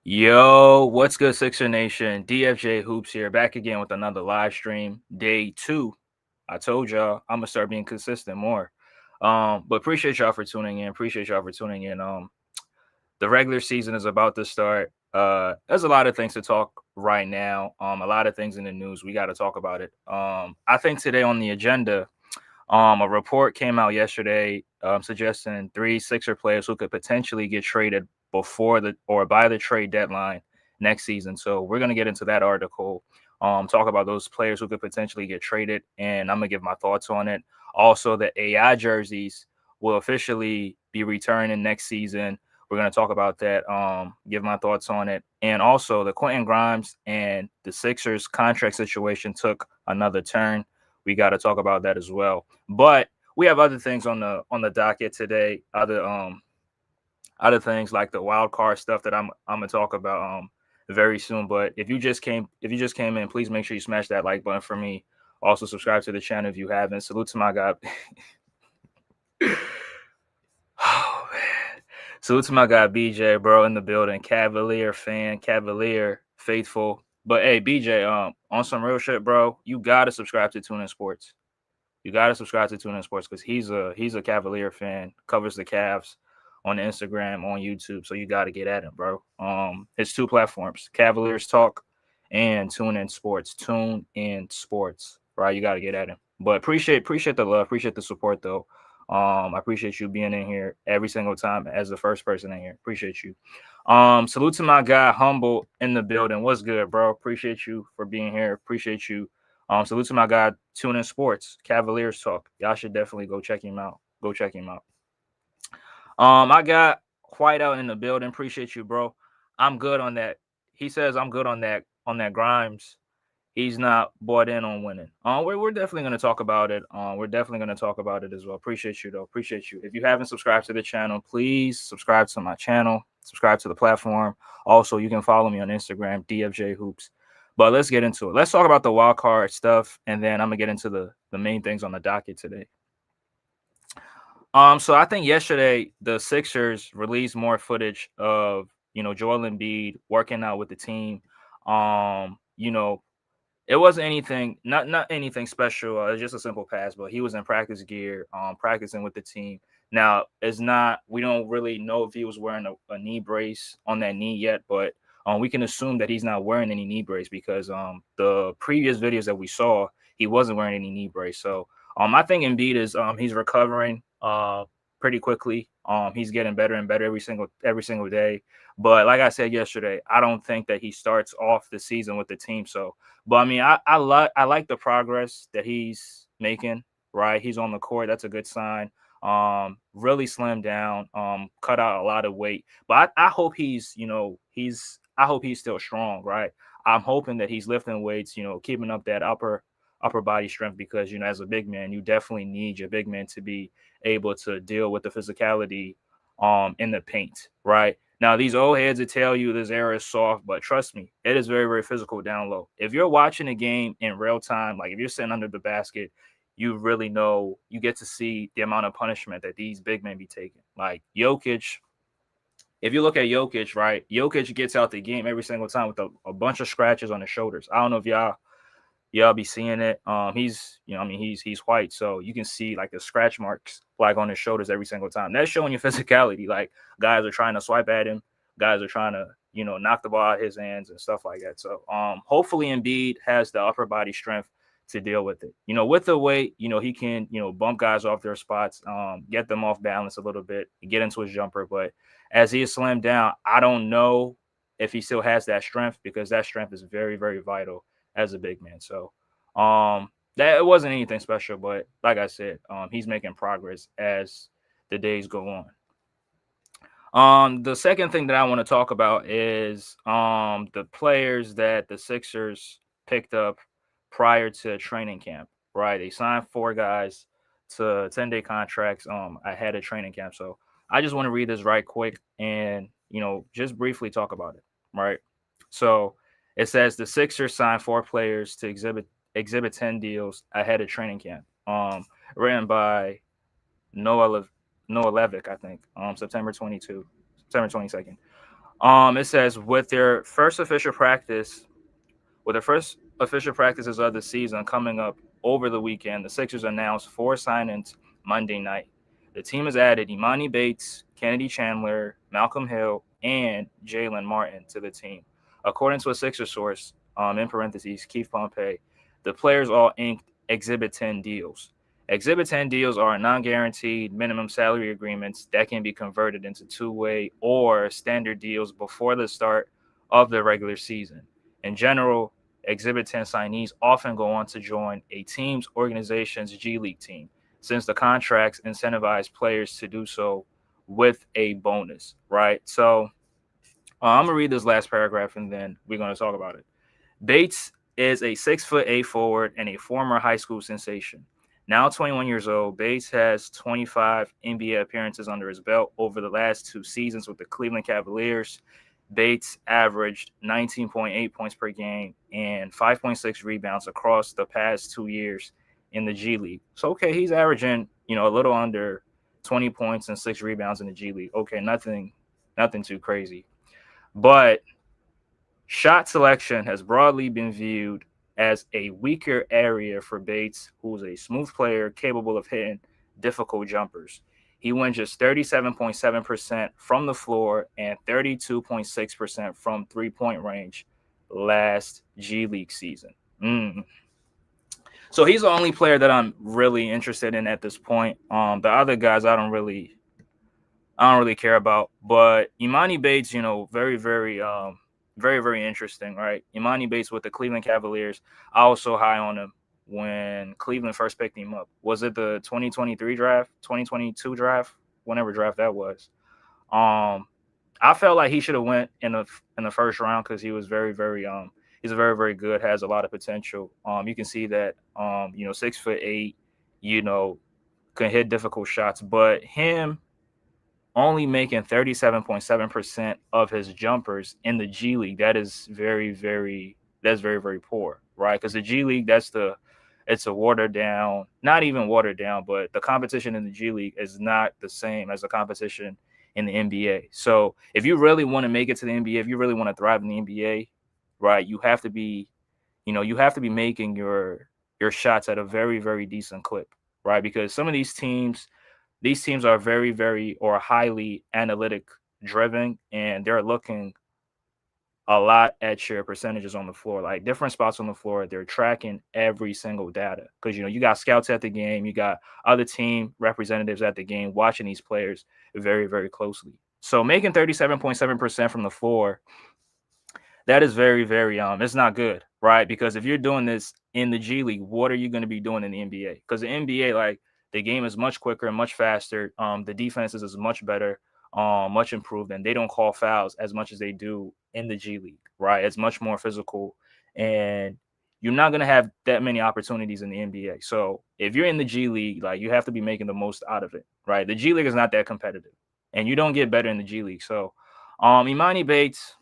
Yo, what's good, Sixer Nation? DFJ Hoops here, back again with another live stream, day 2. I told y'all I'm gonna start being consistent more. But appreciate y'all for tuning in. Appreciate y'all for tuning in. The regular season is about to start. There's a lot of things to talk right now. A lot of things in the news. We got to talk about it. I think today on the agenda, a report came out yesterday suggesting 3 Sixer players who could potentially get traded before the or by the trade deadline next season. So we're gonna get into that article, talk about those players who could potentially get traded, and I'm gonna give my thoughts on it. Also, the AI jerseys will officially be returning next season. We're gonna talk about that, give my thoughts on it, and also the Quentin Grimes and the Sixers contract situation took another turn. We got to talk about that as well. But we have other things on the docket today. Other things like the wild card stuff that I'm gonna talk about very soon. But if you just came in, please make sure you smash that like button for me. Also subscribe to the channel if you haven't. Salute to my guy. Oh man. Salute to my guy BJ, bro, in the building. Cavalier fan, Cavalier faithful. But hey, BJ, on some real shit, bro, you gotta subscribe to Tune In Sports. You got to subscribe to Tune In Sports because he's a Cavalier fan, covers the Cavs on Instagram, on YouTube. So you got to get at him, bro. It's 2 platforms: Cavaliers Talk and Tune In Sports. Tune In Sports, right? You got to get at him. But appreciate the love, appreciate the support though. I appreciate you being in here every single time as the first person in here. Appreciate you. Salute to my guy Humble in the building. What's good, bro? Appreciate you for being here. Appreciate you. Salute to my guy, Tune In Sports, Cavaliers Talk. Y'all should definitely go check him out. Go check him out. I got Whiteout in the building. Appreciate you, bro. I'm good on that. He says I'm good on that Grimes. He's not bought in on winning. We're definitely gonna talk about it. We're definitely gonna talk about it as well. Appreciate you though. Appreciate you. If you haven't subscribed to the channel, please subscribe to my channel. Subscribe to the platform. Also, you can follow me on Instagram, DFJ Hoops. But let's get into it. Let's talk about the wild card stuff, and then I'm gonna get into the main things on the docket today. So I think yesterday the Sixers released more footage of Joel Embiid working out with the team. It wasn't anything, not anything special. It's just a simple pass, but he was in practice gear, practicing with the team. Now it's not. We don't really know if he was wearing a knee brace on that knee yet, but we can assume that he's not wearing any knee brace because the previous videos that we saw, he wasn't wearing any knee brace. So I think Embiid is he's recovering pretty quickly. He's getting better and better every single day. But like I said yesterday, I don't think that he starts off the season with the team. So but I mean, I like the progress that he's making. Right, he's on the court. That's a good sign. Really slimmed down. Cut out a lot of weight. But I hope I hope he's still strong. Right. I'm hoping that he's lifting weights. Keeping up that upper body strength because as a big man, you definitely need your big man to be able to deal with the physicality in the paint. Right. Now, these old heads that tell you this era is soft, but trust me, it is very, very physical down low. If you're watching a game in real time, like if you're sitting under the basket, you really know you get to see the amount of punishment that these big men be taking. Like Jokic, if you look at Jokic, right, Jokic gets out the game every single time with a bunch of scratches on his shoulders. I don't know if y'all be seeing it. He's white, so you can see like the scratch marks like on his shoulders every single time. That's showing you physicality. Like guys are trying to swipe at him, guys are trying to knock the ball out of his hands and stuff like that. So hopefully Embiid has the upper body strength to deal with it. With the weight, he can bump guys off their spots, get them off balance a little bit, get into his jumper. But as he is slimmed down, I don't know if he still has that strength because that strength is very, very vital as a big man. So that it wasn't anything special, but like I said, he's making progress as the days go on. The second thing that I want to talk about is the players that the Sixers picked up prior to training camp. Right, they signed 4 guys to 10-day contracts ahead of training camp. So I just want to read this right quick and just briefly talk about it. Right, so it says the Sixers signed 4 players to exhibit 10 deals ahead of training camp. Written by Noah Levick, I think, September 22, September 22nd. It says with their first official practices of the season coming up over the weekend, the Sixers announced four signings Monday night. The team has added Imani Bates, Kennedy Chandler, Malcolm Hill, and Jalen Martin to the team. According to a Sixers source, in parentheses, Keith Pompey, the players all inked Exhibit 10 deals. Exhibit 10 deals are non guaranteed minimum salary agreements that can be converted into two-way or standard deals before the start of the regular season. In general, Exhibit 10 signees often go on to join a team's organization's G League team, since the contracts incentivize players to do so with a bonus, right? So I'm going to read this last paragraph and then we're going to talk about it. Bates is a 6'8" forward and a former high school sensation. Now 21 years old, Bates has 25 NBA appearances under his belt over the last two seasons with the Cleveland Cavaliers. Bates averaged 19.8 points per game and 5.6 rebounds across the past 2 years in the G League. So okay, he's averaging, a little under 20 points and 6 rebounds in the G League. Okay, nothing too crazy. But shot selection has broadly been viewed as a weaker area for Bates, who's a smooth player capable of hitting difficult jumpers. He went just 37.7% from the floor and 32.6% from 3-point range last G League season. So he's the only player that I'm really interested in at this point. The other guys I don't really care about. But Imani Bates, very, very interesting, right? Imani Bates with the Cleveland Cavaliers. I was so high on him when Cleveland first picked him up. Was it the 2023 draft, 2022 draft, whenever draft that was? Um, I felt like he should have went in the first round because he was very, very he's very, very good, has a lot of potential. You can see that 6'8", you know, can hit difficult shots, but him only making 37.7% of his jumpers in the G League. That's very, very poor, right? Because the G League, it's a watered down, not even watered down, but the competition in the G League is not the same as the competition in the NBA. So if you really want to make it to the NBA, if you really want to thrive in the NBA, right, you have to be making your shots at a very, very decent clip, right? Because some of these teams are very, very or highly analytic driven, and they're looking a lot at your percentages on the floor, like different spots on the floor. They're tracking every single data because you got scouts at the game, you got other team representatives at the game watching these players very, very closely. So making 37.7% from the floor, that is very, very it's not good, right? Because if you're doing this in the G League, what are you going to be doing in the NBA? Because the NBA, like, the game is much quicker and much faster. The defenses is much better, much improved, and they don't call fouls as much as they do in the G League, right? It's much more physical, and you're not going to have that many opportunities in the NBA. So if you're in the G League, like, you have to be making the most out of it, right? The G League is not that competitive, and you don't get better in the G League. So, Imani Bates,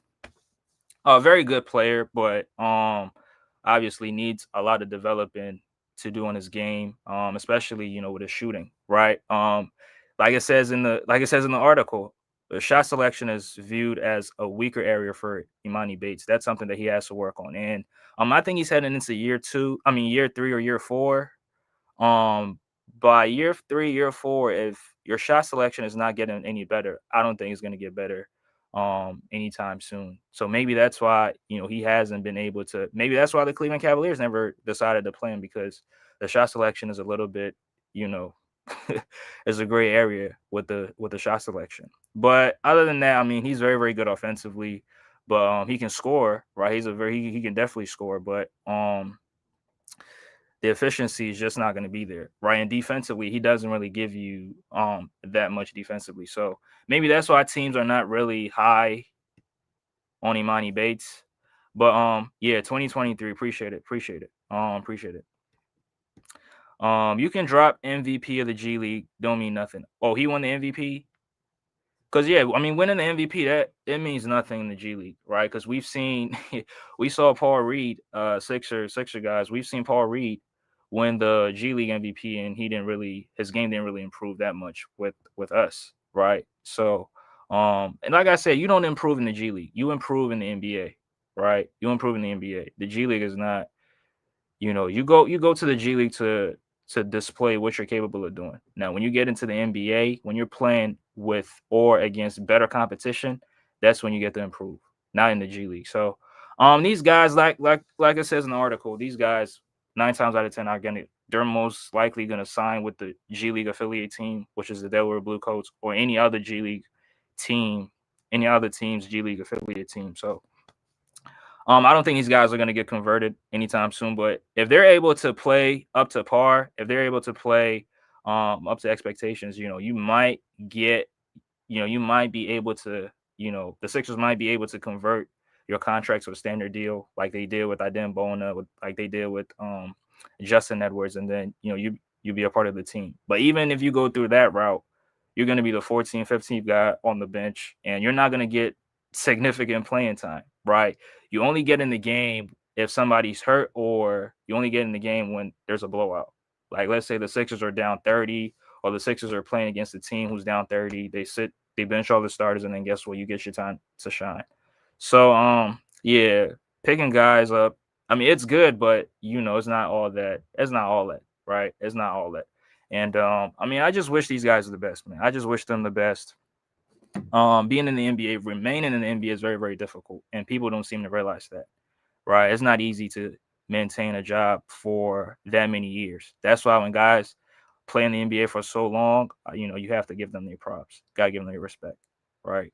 a very good player, but obviously needs a lot of developing to do on his game, especially with his shooting, right? Like it says in the article, the shot selection is viewed as a weaker area for Imani Bates. That's something that he has to work on, and I think he's heading into year 3 or year 4. um, by year 3, year 4, if your shot selection is not getting any better, I don't think it's going to get better anytime soon. So maybe that's why he hasn't been able to. Maybe that's why the Cleveland Cavaliers never decided to play him, because the shot selection is a little bit, you know, is a gray area with the shot selection. But other than that, I mean, he's very, very good offensively, but he can score, right? He can definitely score, but the efficiency is just not going to be there, right? And defensively, he doesn't really give you that much defensively. So maybe that's why teams are not really high on Imani Bates. But yeah, 2023, appreciate it. You can drop MVP of the G League, don't mean nothing. Oh, he won the MVP. Because yeah, I mean, winning the MVP, that it means nothing in the G League, right? Because we saw Paul Reed, Sixer guys. We've seen Paul Reed win the G League MVP, and his game didn't really improve that much with us, right? So, And like I said, you don't improve in the G League. You improve in the NBA, right? You improve in the NBA. The G League is not, you go to the G League to display what you're capable of doing. Now, when you get into the NBA, when you're playing with or against better competition, that's when you get to improve. Not in the G League. So, these guys, like it says in the article, these guys 9 times out of 10 are they're most likely gonna sign with the G League affiliate team, which is the Delaware Blue Coats, or any other G League team, any other team's G League affiliate team. So I don't think these guys are going to get converted anytime soon. But if they're able to play up to par, if they're able to play up to expectations, get, you might be able to, the Sixers might be able to convert your contract to a standard deal, like they did with Adem Bona, like they did with Justin Edwards, and then you be a part of the team. But even if you go through that route, you're going to be the 14th, 15th guy on the bench, and you're not going to get significant playing time, right? You only get in the game if somebody's hurt, or you only get in the game when there's a blowout. Like, let's say the Sixers are down 30, or the Sixers are playing against a team who's down 30. They bench all the starters, and then guess what? You get your time to shine. So, yeah, picking guys up, I mean, it's good, but it's not all that. It's not all that, right? It's not all that. And I mean, I just wish these guys the best, man. I just wish them the best. Being in the NBA, remaining in the NBA is very, very difficult, and people don't seem to realize that, right? It's not easy to maintain a job for that many years. That's why when guys play in the NBA for so long, you have to give them their props. Gotta give them their respect, right?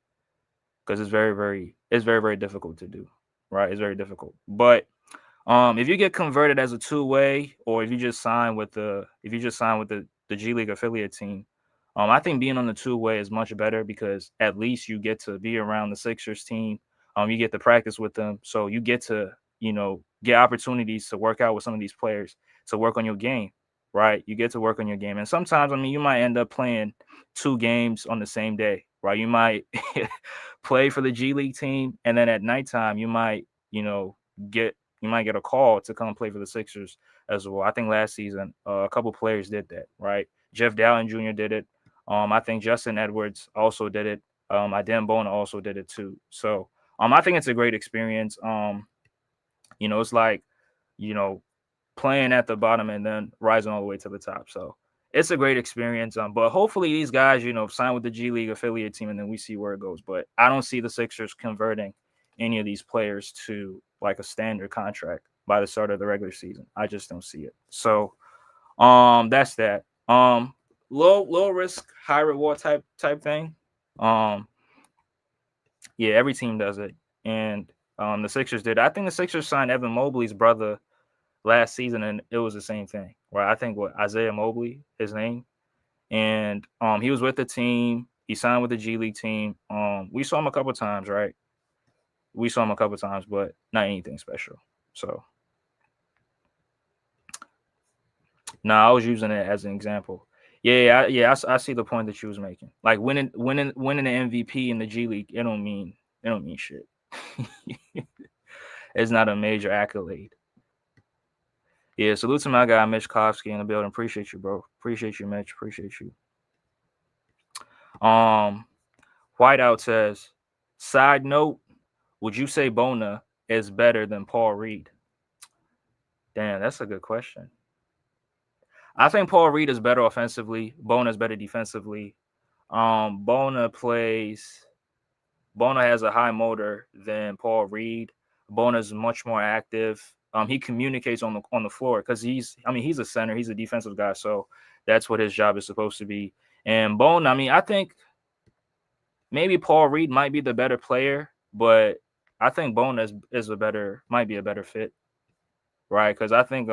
Because it's very, very difficult to do, right? It's very difficult. But if you get converted as a two-way, or if you just sign with the G League affiliate team, I think being on the two-way is much better, because at least you get to be around the Sixers team. You get to practice with them, so you get to get opportunities to work out with some of these players, to work on your game, right? You get to work on your game, and sometimes, I mean, you might end up playing 2 games on the same day, right? You might play for the G League team, and then at nighttime you might get you might get a call to come play for the Sixers as well. I think last season a couple players did that, right? Jeff Dallin Jr. did it. I think Justin Edwards also did it. Adem Bona also did it too. So I think it's a great experience. It's like, you know, playing at the bottom and then rising all the way to the top. So it's a great experience. But hopefully these guys, sign with the G League affiliate team, and then we see where it goes. But I don't see the Sixers converting any of these players to like a standard contract by the start of the regular season. I just don't see it. So that's that. Low risk, high reward type thing. Um, yeah, every team does it. And the Sixers did. I think the Sixers signed Evan Mobley's brother last season, and it was the same thing. Right? I think Isaiah Mobley, his name, and he was with the team. He signed with the G League team. We saw him a couple times, right? We saw him a couple times, but not anything special. So, no, I was using it as an example. I see the point that you was making. Like winning the MVP in the G League, it don't mean shit. It's not a major accolade. Yeah, salute to my guy Mitch Kovsky in the building. Appreciate you, bro. Appreciate you, Mitch. Appreciate you. Whiteout says, side note, would you say Bona is better than Paul Reed? Damn, that's a good question. I think Paul Reed is better offensively. Bona is better defensively. Bona has a high motor than Paul Reed. Bona is much more active. He communicates on the floor because he's a center. He's a defensive guy, so that's what his job is supposed to be. And Bona, I think maybe Paul Reed might be the better player, but I think Bona might be a better fit, right? Because I think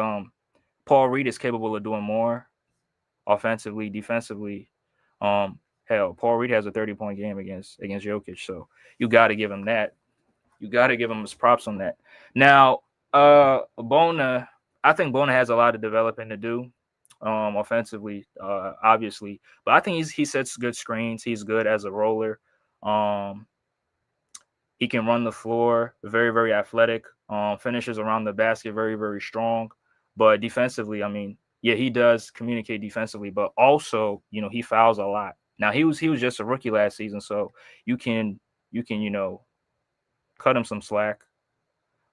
Paul Reed is capable of doing more offensively, defensively. Hell, Paul Reed has a 30-point game against Jokic, so you got to give him that. You got to give him his props on that. Now, Bona, I think Bona has a lot of developing to do, offensively, obviously, but I think he sets good screens. He's good as a roller. He can run the floor, very, very athletic. Finishes around the basket, very, very strong. But defensively, he does communicate defensively, but also, he fouls a lot. Now he was just a rookie last season, so you can cut him some slack,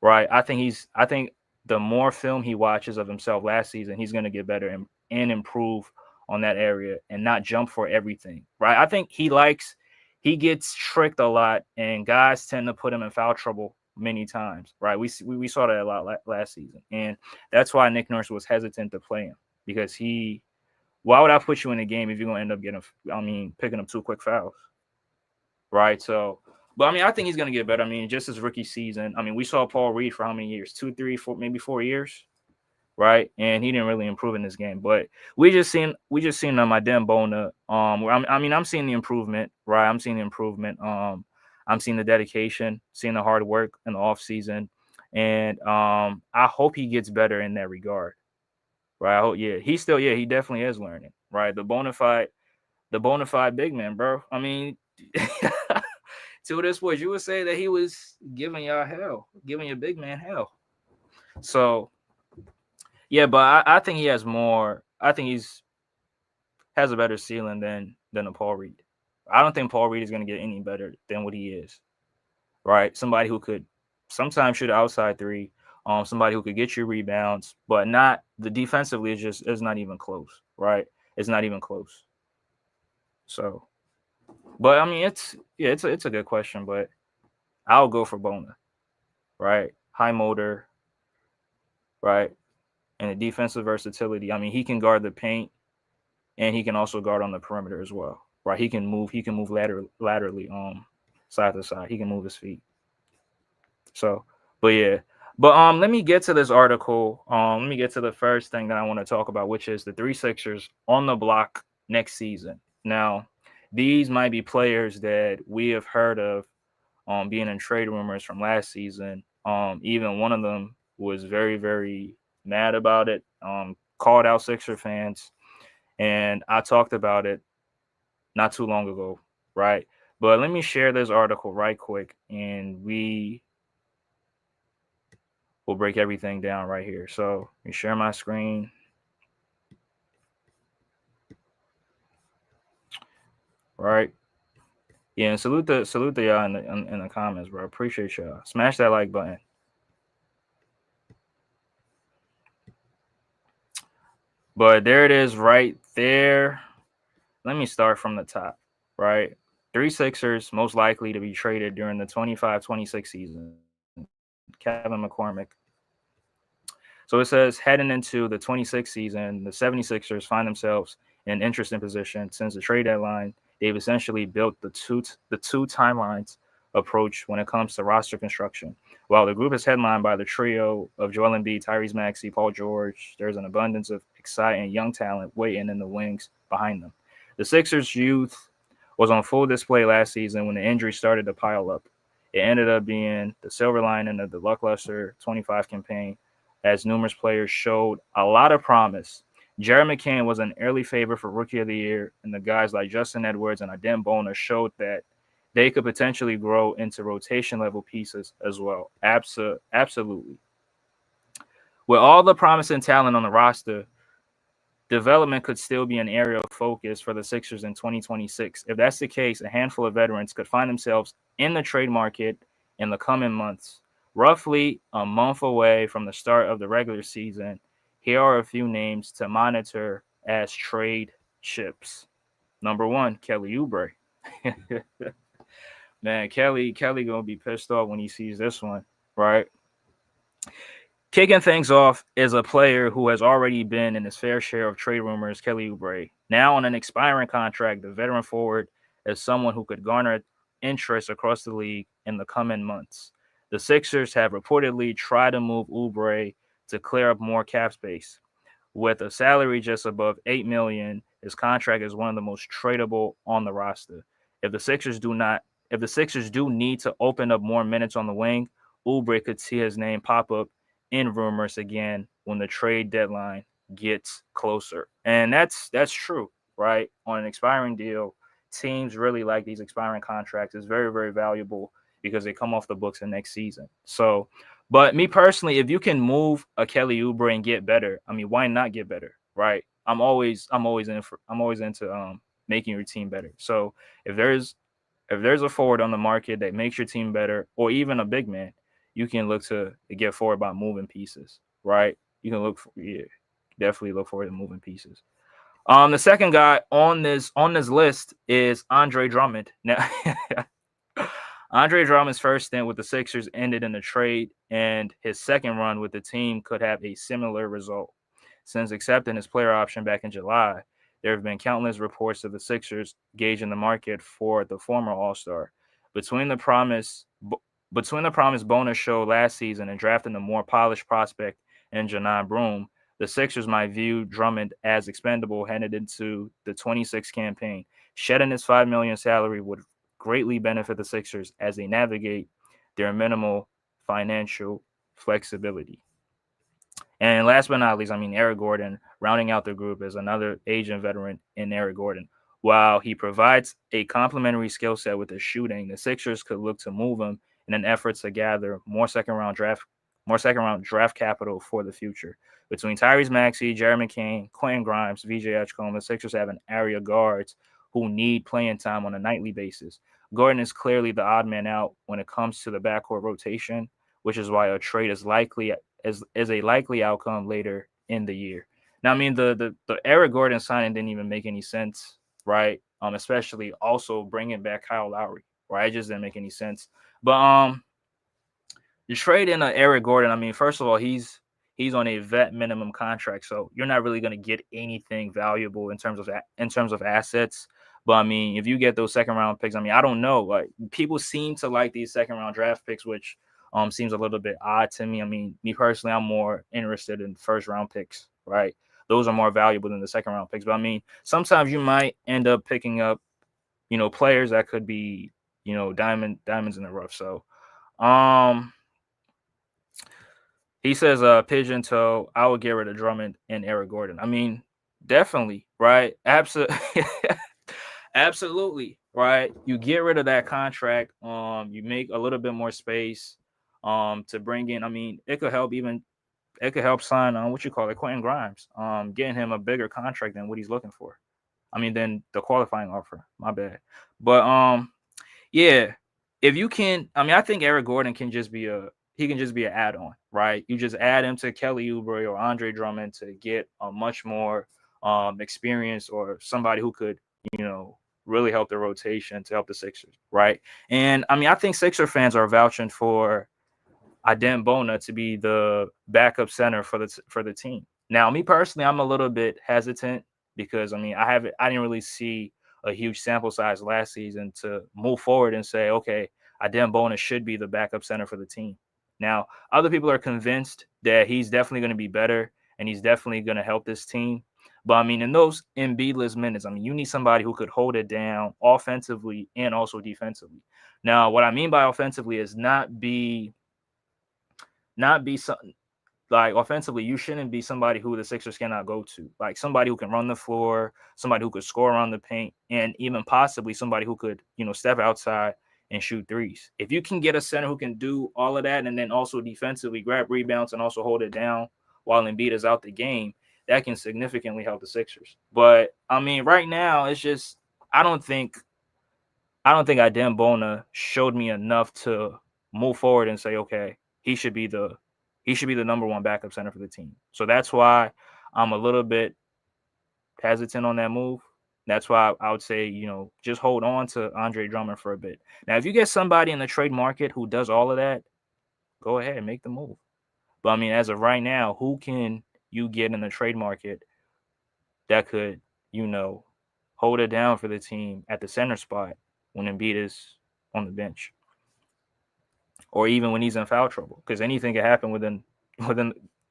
right? I think the more film he watches of himself last season, he's going to get better and improve on that area and not jump for everything, right? I think he gets tricked a lot, and guys tend to put him in foul trouble many times, right? We saw that a lot last season, and that's why Nick Nurse was hesitant to play him because why would I put you in the game if you're gonna end up picking up two quick fouls, right? So, but I mean, I think he's gonna get better. I mean, just his rookie season. I mean, we saw Paul Reed for how many years? 2, 3, 4, maybe 4 years, right? And he didn't really improve in this game. But we just seen my damn Bona. I'm seeing the improvement, right? I'm seeing the improvement. I'm seeing the dedication, seeing the hard work in the off season, and I hope he gets better in that regard, right? I hope, yeah, he definitely is learning, right? The bona fide big man, bro. I mean, to this point, you would say that he was giving y'all hell, giving your big man hell. So yeah, but I think he has more. I think he's has a better ceiling than a Paul Reed. I don't think Paul Reed is going to get any better than what he is. Right, somebody who could sometimes shoot an outside three. Somebody who could get you rebounds, but not the defensively is not even close. Right, it's not even close. So, but I mean, it's a good question, but I'll go for Bona. Right, high motor. Right, and the defensive versatility. I mean, he can guard the paint and he can also guard on the perimeter as well. Right, he can move. He can move laterally, side to side. He can move his feet. So, but yeah, but let me get to this article. Let me get to the first thing that I want to talk about, which is the three Sixers on the block next season. Now, these might be players that we have heard of, being in trade rumors from last season. Even one of them was very, very mad about it. Called out Sixer fans, and I talked about it not too long ago, right? But let me share this article right quick, and we'll break everything down right here. So let me share my screen. Right. Yeah, and salute the y'all in the comments, bro. Appreciate y'all. Smash that like button. But there it is right there. Let me start from the top, right? Three Sixers most likely to be traded during the 25-26 season. Kevin McCormick. So it says heading into the 26 season, the 76ers find themselves in an interesting position since the trade deadline. They've essentially built the two timelines approach when it comes to roster construction. While the group is headlined by the trio of Joel Embiid, Tyrese Maxey, Paul George, there's an abundance of exciting young talent waiting in the wings behind them. The Sixers' youth was on full display last season when the injuries started to pile up. It ended up being the silver lining of the lackluster 25 campaign, as numerous players showed a lot of promise. Jared McCann was an early favorite for Rookie of the Year, and the guys like Justin Edwards and Adem Bona showed that they could potentially grow into rotation-level pieces as well. Absolutely. With all the promising talent on the roster, development could still be an area of focus for the Sixers in 2026. If that's the case, a handful of veterans could find themselves in the trade market in the coming months. Roughly a month away from the start of the regular season, here are a few names to monitor as trade chips. Number one, Kelly Oubre. Man, Kelly gonna be pissed off when he sees this one, right? Kicking things off is a player who has already been in his fair share of trade rumors, Kelly Oubre. Now on an expiring contract, the veteran forward is someone who could garner interest across the league in the coming months. The Sixers have reportedly tried to move Oubre to clear up more cap space. With a salary just above $8 million, his contract is one of the most tradable on the roster. If the Sixers do need to open up more minutes on the wing, Oubre could see his name pop up in rumors again when the trade deadline gets closer. And that's true, right? On an expiring deal, teams really like these expiring contracts. It's very, very valuable because they come off the books the next season. So, but me personally, if you can move a Kelly Oubre and get better, I mean, why not get better, right? I'm always into making your team better. So if there's a forward on the market that makes your team better, or even a big man, you can look to get forward by moving pieces, right? You can look for, yeah, definitely look forward to moving pieces. The second guy on this list is Andre Drummond. Now, Andre Drummond's first stint with the Sixers ended in a trade, and his second run with the team could have a similar result. Since accepting his player option back in July, there have been countless reports of the Sixers gauging the market for the former All-Star. Between the promise between the promise bonus show last season and drafting the more polished prospect in Janai Broom, the Sixers might view Drummond as expendable headed into the 26 campaign. Shedding his $5 million salary would greatly benefit the Sixers as they navigate their minimal financial flexibility. And last but not least, Eric Gordon, rounding out the group, is another Asian veteran in Eric Gordon. While he provides a complementary skill set with his shooting, the Sixers could look to move him in an effort to gather more second round draft capital for the future. Between Tyrese Maxey, Jared McCain, Quentin Grimes, VJ Edgecombe, the Sixers have an area guards who need playing time on a nightly basis. Gordon is clearly the odd man out when it comes to the backcourt rotation, which is why a trade is a likely outcome later in the year. Now, the Eric Gordon signing didn't even make any sense, right? Especially also bringing back Kyle Lowry, right? It just didn't make any sense. But the trade in Eric Gordon, first of all, he's on a vet minimum contract, so you're not really going to get anything valuable in terms of assets. But if you get those second round picks, I don't know. Like, people seem to like these second round draft picks, which seems a little bit odd to me. Me personally, I'm more interested in first round picks, right? Those are more valuable than the second round picks. But sometimes you might end up picking up, players that could be, diamonds in the rough. So, he says, pigeon toe, I would get rid of Drummond and Eric Gordon. Definitely, right? Absolutely. Absolutely, right? You get rid of that contract. You make a little bit more space to bring in. It could help sign Quentin Grimes. Getting him a bigger contract than what he's looking for. Than the qualifying offer. My bad. But yeah, if you can, I think Eric Gordon can just be an add-on, right? You just add him to Kelly Oubre or Andre Drummond to get a much more experience, or somebody who could, really help the rotation to help the Sixers, right? And I think Sixer fans are vouching for Adem Bona to be the backup center for the team. Now, me personally, I'm a little bit hesitant because I didn't really see a huge sample size last season to move forward and say, okay, Adem Bona should be the backup center for the team. Now, other people are convinced that he's definitely going to be better and he's definitely going to help this team. But in those Embiidless minutes, you need somebody who could hold it down offensively and also defensively. Now, what I mean by offensively is not be something like offensively. You shouldn't be somebody who the Sixers cannot go to, like somebody who can run the floor, somebody who could score around the paint, and even possibly somebody who could, step outside and shoot threes. If you can get a center who can do all of that and then also defensively grab rebounds and also hold it down while Embiid is out the game, that can significantly help the Sixers. But right now it's just I don't think Adem Bona showed me enough to move forward and say, okay, he should be the number one backup center for the team. So that's why I'm a little bit hesitant on that move. That's why I would say, just hold on to Andre Drummond for a bit. Now, if you get somebody in the trade market who does all of that, go ahead and make the move. But as of right now, who can you get in the trade market that could, hold it down for the team at the center spot when Embiid is on the bench, or even when he's in foul trouble? Because anything can happen within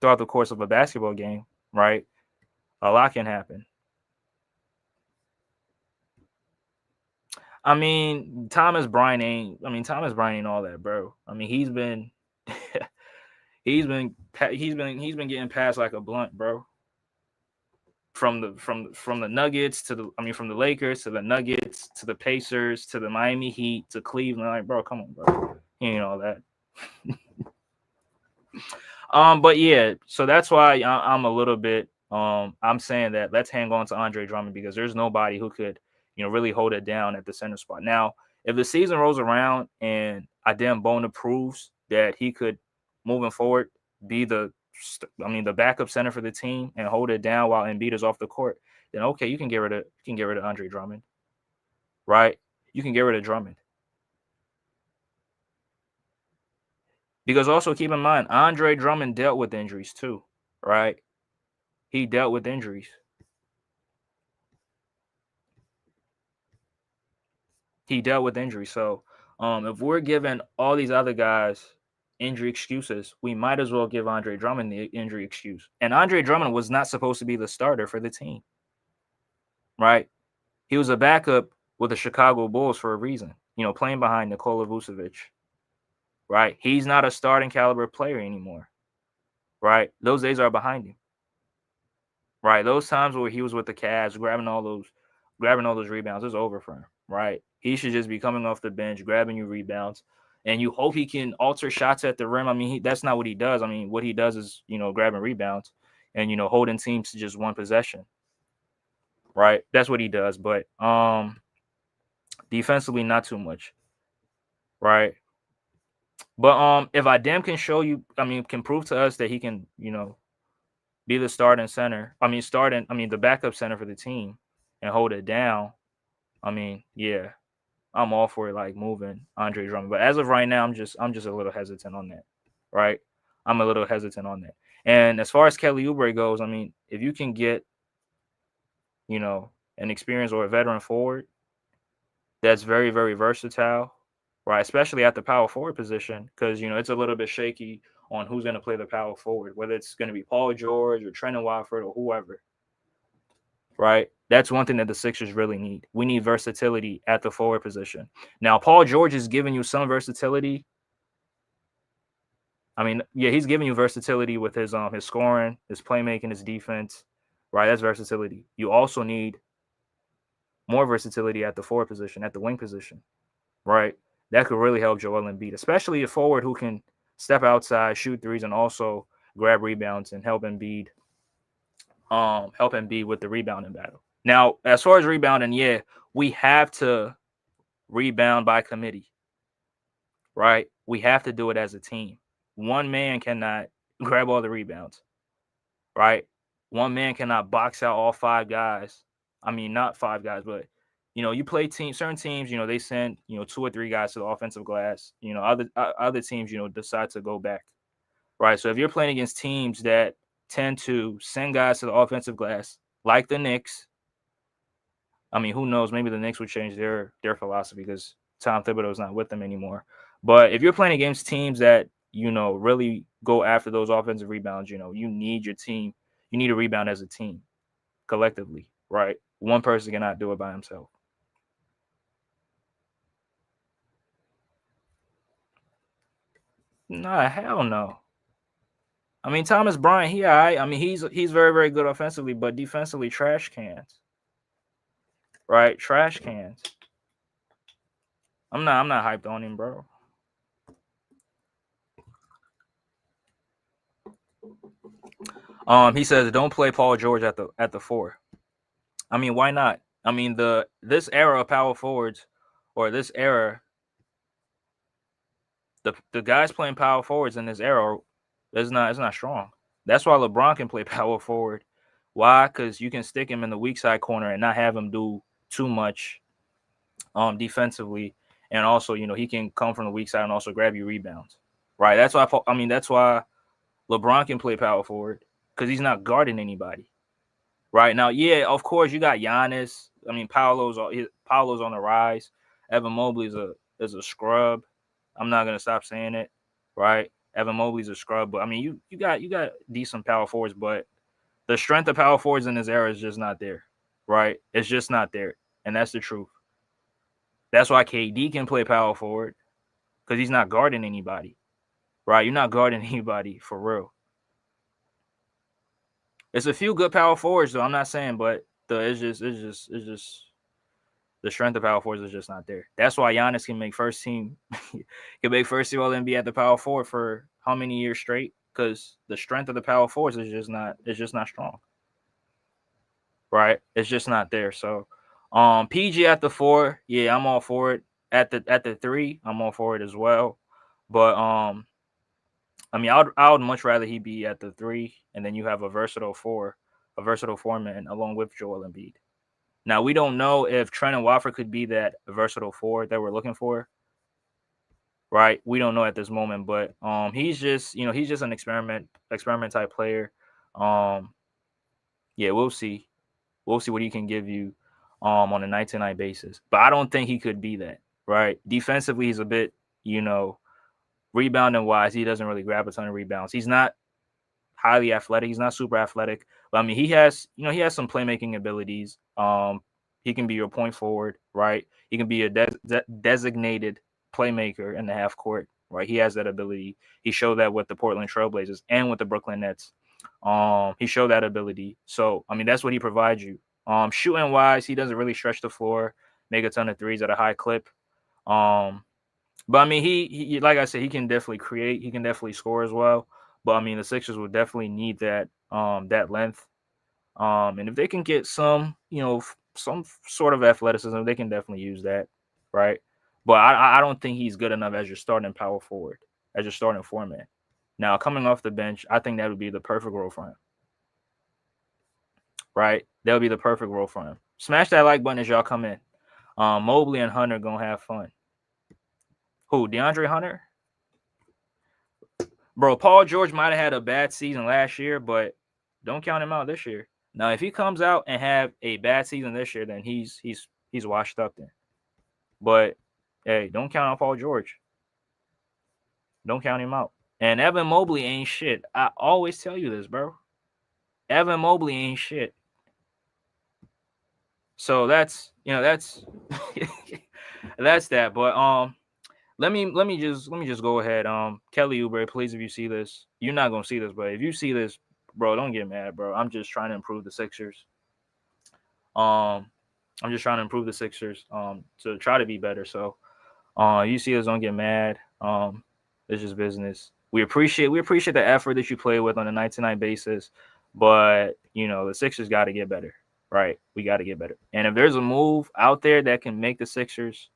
throughout the course of a basketball game, right? A lot can happen. Thomas Bryant ain't all that, bro. He's been he's been getting passed like a blunt, bro. From the Nuggets to from the Lakers to the Nuggets to the Pacers to the Miami Heat to Cleveland. Like, bro, come on, bro. He ain't all that. But yeah, so that's why I'm a little bit I'm saying that let's hang on to Andre Drummond, because there's nobody who could really hold it down at the center spot. Now, if the season rolls around and Adem Bona proves that he could, moving forward, be the backup center for the team and hold it down while Embiid is off the court, then okay, you can get rid of Andre Drummond, right? You can get rid of Drummond. Because also keep in mind, Andre Drummond dealt with injuries too, right? He dealt with injuries. So if we're giving all these other guys injury excuses, we might as well give Andre Drummond the injury excuse. And Andre Drummond was not supposed to be the starter for the team, right? He was a backup with the Chicago Bulls for a reason, playing behind Nikola Vucevic, right? He's not a starting caliber player anymore, right? Those days are behind him, right? Those times where he was with the Cavs, grabbing all those rebounds, is over for him, right? He should just be coming off the bench, grabbing you rebounds, and you hope he can alter shots at the rim. I mean, that's not what he does. I mean, what he does is, grabbing rebounds and, holding teams to just one possession, right? That's what he does. But defensively, not too much, right? But if Adem can show you, can prove to us that he can, be the starting center. The backup center for the team and hold it down. Yeah, I'm all for like moving Andre Drummond. But as of right now, I'm just a little hesitant on that. Right? I'm a little hesitant on that. And as far as Kelly Oubre goes, if you can get, an experienced or a veteran forward that's very, very versatile, right? Especially at the power forward position, because it's a little bit shaky on who's going to play the power forward, whether it's going to be Paul George or Trendon Watford or whoever, right? That's one thing that the Sixers really need. We need versatility at the forward position. Now, Paul George is giving you some versatility. He's giving you versatility with his scoring, his playmaking, his defense, right? That's versatility. You also need more versatility at the forward position, at the wing position, right? That could really help Joel Embiid, especially a forward who can step outside, shoot threes, and also grab rebounds and help Embiid with the rebounding battle. Now, as far as rebounding, we have to rebound by committee, right? We have to do it as a team. One man cannot grab all the rebounds, right? One man cannot box out all five guys. Not five guys, but you play certain teams, they send, 2 or 3 guys to the offensive glass. Other teams, decide to go back, right? So if you're playing against teams that tend to send guys to the offensive glass, like the Knicks, who knows? Maybe the Knicks would change their philosophy because Tom Thibodeau is not with them anymore. But if you're playing against teams that, really go after those offensive rebounds, you need your team. You need to rebound as a team, collectively, right? One person cannot do it by himself. Nah, hell no. Thomas Bryant, he's very, very good offensively, but defensively, trash cans. Right? Trash cans. I'm not hyped on him, bro. He says don't play Paul George at the 4. Why not? This era of power forwards, or this era, the guys playing power forwards in this era is not strong. That's why LeBron can play power forward. Why? Because you can stick him in the weak side corner and not have him do too much defensively, and also he can come from the weak side and also grab you rebounds. Right? That's why LeBron can play power forward, because he's not guarding anybody. Right now, of course you got Giannis. Paolo's on the rise. Evan Mobley is a scrub. I'm not gonna stop saying it. Right? Evan Mobley's a scrub, but you got decent power forwards, but the strength of power forwards in this era is just not there. Right? It's just not there, and that's the truth. That's why KD can play power forward, because he's not guarding anybody. Right? You're not guarding anybody for real. It's a few good power forwards, though. I'm not saying, but it's just the strength of power forwards is just not there. That's why Giannis can make first team All NBA at the power forward for how many years straight? Because the strength of the power forwards is just not strong. Right? It's just not there. So PG at the 4, yeah, I'm all for it. At the 3, I'm all for it as well. But I mean, I would much rather he be at the 3, and then you have a versatile 4, a versatile 4-man along with Joel Embiid. Now we don't know if Trent and Watford could be that versatile 4 that we're looking for, right? We don't know at this moment, but he's just he's just an experiment type player. Um, yeah, we'll see. We'll see what he can give you on a night-to-night basis. But I don't think he could be that, right? Defensively, he's a bit, rebounding wise, he doesn't really grab a ton of rebounds. He's not highly athletic. He's not super athletic, but I mean, he has some playmaking abilities. He can be your point forward, right? He can be a designated playmaker in the half court, right? He has that ability. He showed that with the Portland Trailblazers and with the Brooklyn Nets. He showed that ability. So, I mean, that's what he provides you. Shooting wise, he doesn't really stretch the floor, make a ton of threes at a high clip. But I mean, he like I said, he can definitely create. He can definitely score as well. But I mean, the Sixers will definitely need that length. And if they can get some some sort of athleticism, they can definitely use that, right? But I don't think he's good enough as your starting power forward, as your starting 4-man. Now, coming off the bench, I think that would be the perfect role for him, right? That would be the perfect role for him. Smash that like button as y'all come in. Mobley and Hunter gonna have fun. Who? DeAndre Hunter? Bro, Paul George might have had a bad season last year, but don't count him out this year. Now, if he comes out and have a bad season this year, then he's washed up then. But hey, don't count out Paul George. Don't count him out. And Evan Mobley ain't shit. I always tell you this, bro. Evan Mobley ain't shit. So that's that's that's that. But let me just go ahead. Kelly Oubre, please, if you see this, you're not gonna see this, but if you see this, bro, don't get mad, bro. I'm just trying to improve the Sixers. I'm just trying to improve the Sixers. To try to be better. So, you see us, don't get mad. It's just business. We appreciate the effort that you play with on a night-to-night basis, but the Sixers got to get better, right? We got to get better. And if there's a move out there that can make the Sixers,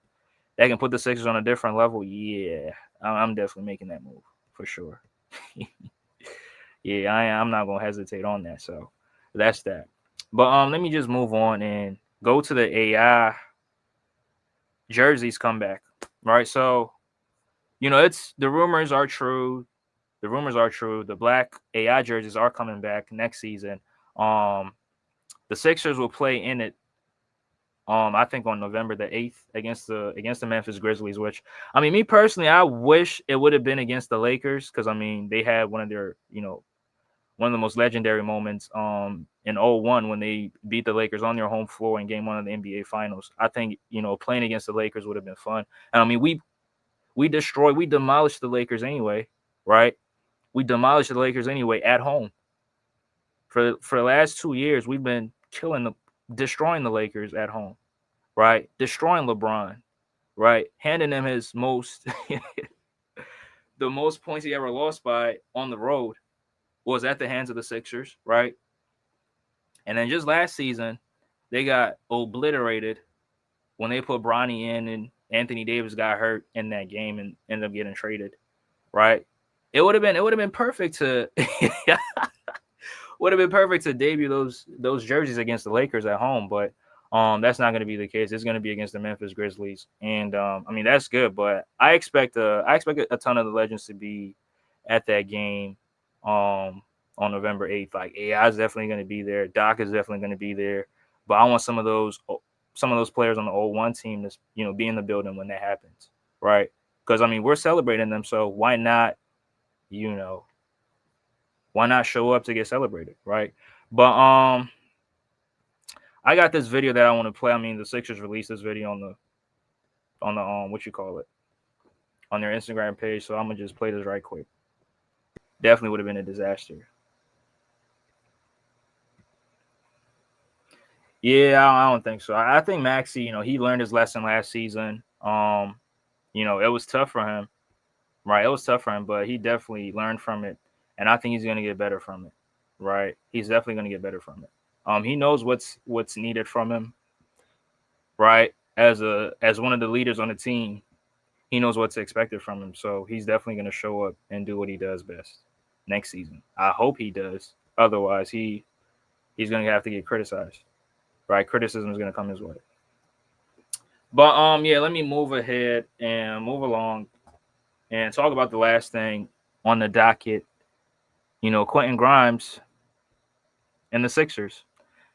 that can put the Sixers on a different level, yeah, I'm definitely making that move for sure. Yeah, I'm not gonna hesitate on that. So that's that. But let me just move on and go to the AI jerseys comeback, right? So it's the rumors are true. The rumors are true. The black AI jerseys are coming back next season. The Sixers will play in it. I think on November the 8th against the Memphis Grizzlies, which I mean, me personally, I wish it would have been against the Lakers because I mean they had one of their, one of the most legendary moments in 01 when they beat the Lakers on their home floor in game 1 of the NBA Finals. I think, playing against the Lakers would have been fun. And I mean, we demolished the Lakers anyway, right? We demolished the Lakers anyway at home. For the last 2 years, we've been destroying the Lakers at home, right? Destroying LeBron, right? Handing them his the most points he ever lost by on the road was at the hands of the Sixers, right? And then just last season, they got obliterated when they put Bronny in and Anthony Davis got hurt in that game and ended up getting traded, right? It would have been perfect to debut those jerseys against the Lakers at home, but that's not going to be the case. It's going to be against the Memphis Grizzlies, and I mean that's good, but I expect a ton of the legends to be at that game on November 8th. Like AI is definitely going to be there, Doc is definitely going to be there, but I want some of those players on the 01 team to be in the building when that happens, right? Because I mean we're celebrating them, so why not show up to get celebrated, right? But I got this video that I want to play. I mean, the Sixers released this video on the what you call it, on their Instagram page. So I'm gonna just play this right quick. Definitely would have been a disaster. Yeah, I don't think so. I think Maxey, he learned his lesson last season. It was tough for him, right? It was tough for him, but he definitely learned from it, and I think he's gonna get better from it, right? He's definitely gonna get better from it. He knows what's needed from him. right? As one of the leaders on the team, he knows what's expected from him. So he's definitely going to show up and do what he does best next season. I hope he does. Otherwise, he's going to have to get criticized, right? Criticism is going to come his way. But yeah, let me move ahead and move along and talk about the last thing on the docket. Quentin Grimes and the Sixers.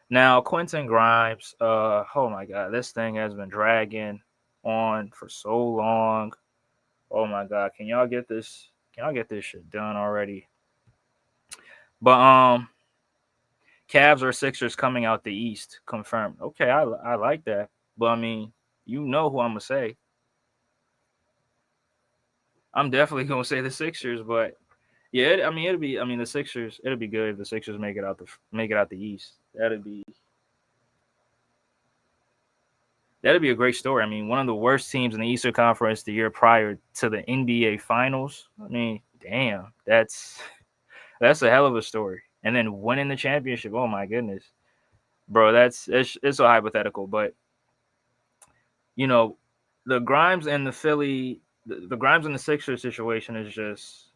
Now, Quentin Grimes, oh my God, this thing has been dragging on for so long. Oh my God, can y'all get this? Can y'all get this shit done already? But Cavs or Sixers coming out the East confirmed. Okay, I like that. But I mean, you know who I'm gonna say. I'm definitely gonna say the Sixers, but yeah, it'll be. I mean, the Sixers. It'll be good if the Sixers make it out the East. That'd be a great story. I mean, one of the worst teams in the Eastern Conference the year prior to the NBA Finals. I mean, damn, that's a hell of a story. And then winning the championship. Oh my goodness, bro. It's so hypothetical, but you know, the Grimes and the Philly, the Grimes and the Sixers situation is just,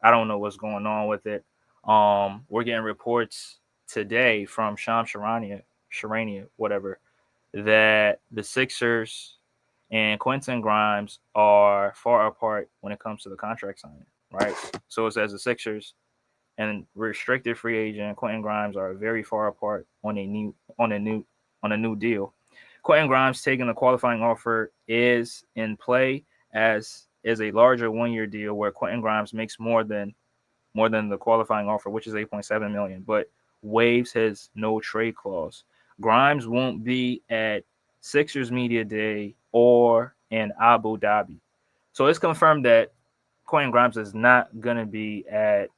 I don't know what's going on with it. We're getting reports today from Sharania, whatever, that the Sixers and Quentin Grimes are far apart when it comes to the contract signing, right? So it says the Sixers and restricted free agent Quentin Grimes are very far apart on a new deal. Quentin Grimes taking the qualifying offer is in play, as is a larger 1 year deal where Quentin Grimes makes more than the qualifying offer, which is 8.7 million, but waives his no trade clause. Grimes won't be at Sixers Media Day or in Abu Dhabi. So it's confirmed that Quentin Grimes is not going to be at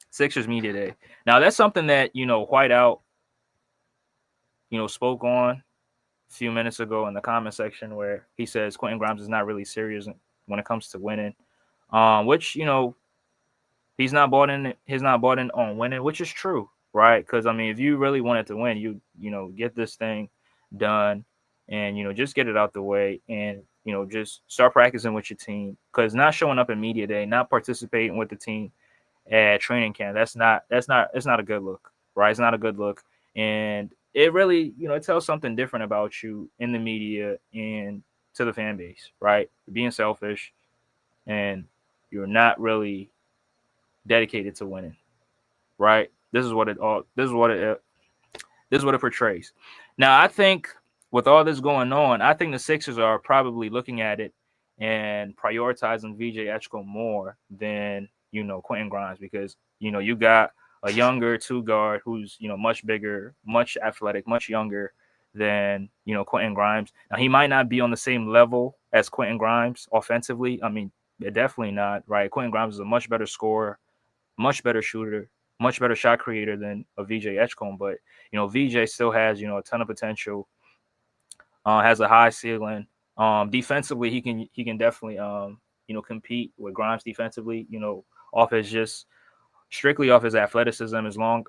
Sixers Media Day. Now that's something that Whiteout spoke on a few minutes ago in the comment section, where he says Quentin Grimes is not really serious when it comes to winning, which he's not bought in. He's not bought in on winning, which is true, right? Because I mean, if you really wanted to win, get this thing done, and just get it out the way, and just start practicing with your team. Because not showing up in media day, not participating with the team at training camp, it's not a good look, right? It's not a good look, and it really it tells something different about you in the media and to the fan base, right? You're being selfish, and you're not really dedicated to winning, right? This is what it portrays. Now, I think with all this going on, I think the Sixers are probably looking at it and prioritizing VJ Etchko more than Quentin Grimes, because you got a younger two guard who's much bigger, much athletic, much younger than Quentin Grimes. Now, he might not be on the same level as Quentin Grimes offensively. I mean, definitely not, right? Quentin Grimes is a much better scorer, much better shooter, much better shot creator than a VJ Etchcombe. But VJ still has a ton of potential. Has a high ceiling. Defensively, he can definitely compete with Grimes defensively. Off his just strictly off his athleticism, his long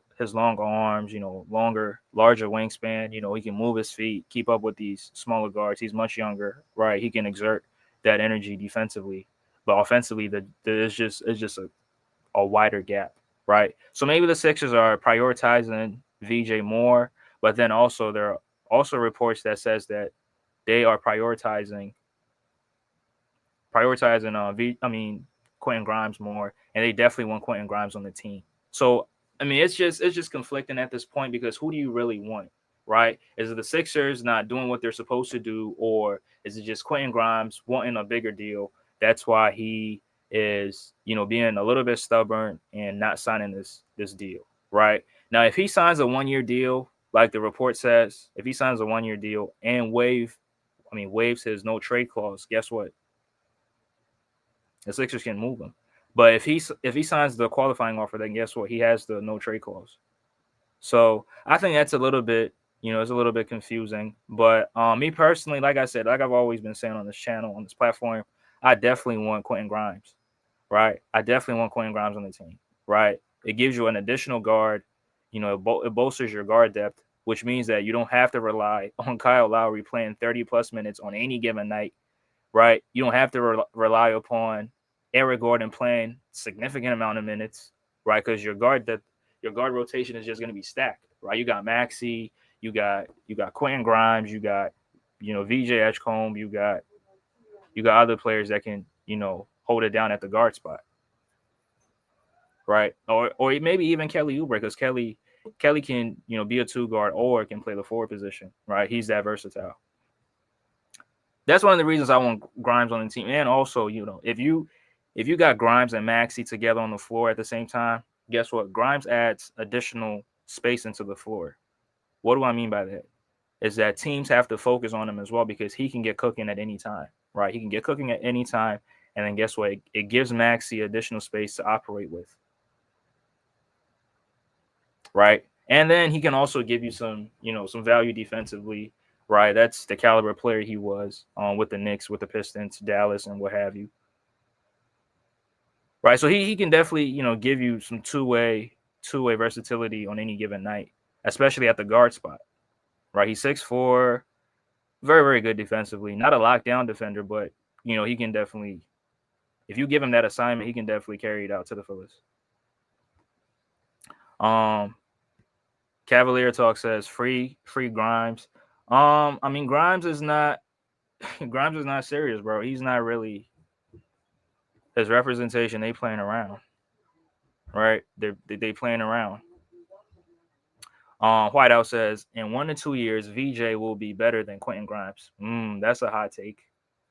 arms, larger wingspan. He can move his feet, keep up with these smaller guards. He's much younger, right? He can exert that energy defensively, but offensively, it's just a wider gap, right? So maybe the Sixers are prioritizing VJ more, but then also there are also reports that says that they are prioritizing Quentin Grimes more, and they definitely want Quentin Grimes on the team. So I mean, it's just conflicting at this point, because who do you really want, right? Is it the Sixers not doing what they're supposed to do, or is it just Quentin Grimes wanting a bigger deal? That's why he is, being a little bit stubborn and not signing this deal, right? Now, if he signs a 1 year deal, like the report says, if he signs a 1 year deal and waives his no trade clause, guess what? The Sixers can move him. But if he signs the qualifying offer, then guess what? He has the no trade clause. So I think that's a little bit, it's a little bit confusing. But me personally, like I said, like I've always been saying on this channel, on this platform, I definitely want Quentin Grimes, right? I definitely want Quentin Grimes on the team, right? It gives you an additional guard, it bolsters your guard depth, which means that you don't have to rely on Kyle Lowry playing 30+ minutes on any given night, right? You don't have to rely upon Eric Gordon playing significant amount of minutes, right? Because your guard rotation is just going to be stacked, right? You got Maxey, you got Quentin Grimes, you got VJ Edgecombe, you got other players that can hold it down at the guard spot, right? Or maybe even Kelly Oubre, because Kelly can be a two guard or can play the forward position, right? He's that versatile. That's one of the reasons I want Grimes on the team. And also, if you got Grimes and Maxey together on the floor at the same time, guess what? Grimes adds additional space into the floor. What do I mean by that? Is that teams have to focus on him as well, because he can get cooking at any time, right? He can get cooking at any time. And then guess what? It gives Maxey additional space to operate with, right? And then he can also give you some value defensively, right? That's the caliber player he was with the Knicks, with the Pistons, Dallas, and what have you, right? So he can definitely give you some two-way versatility on any given night, especially at the guard spot, right? He's 6'4", very, very good defensively. Not a lockdown defender, but he can definitely, if you give him that assignment, he can definitely carry it out to the fullest. Cavalier Talk says free Grimes. I mean, Grimes is not serious, bro. He's not really, his representation. They playing around, right? They playing around. Whiteout says in 1 to 2 years, VJ will be better than Quentin Grimes. That's a hot take.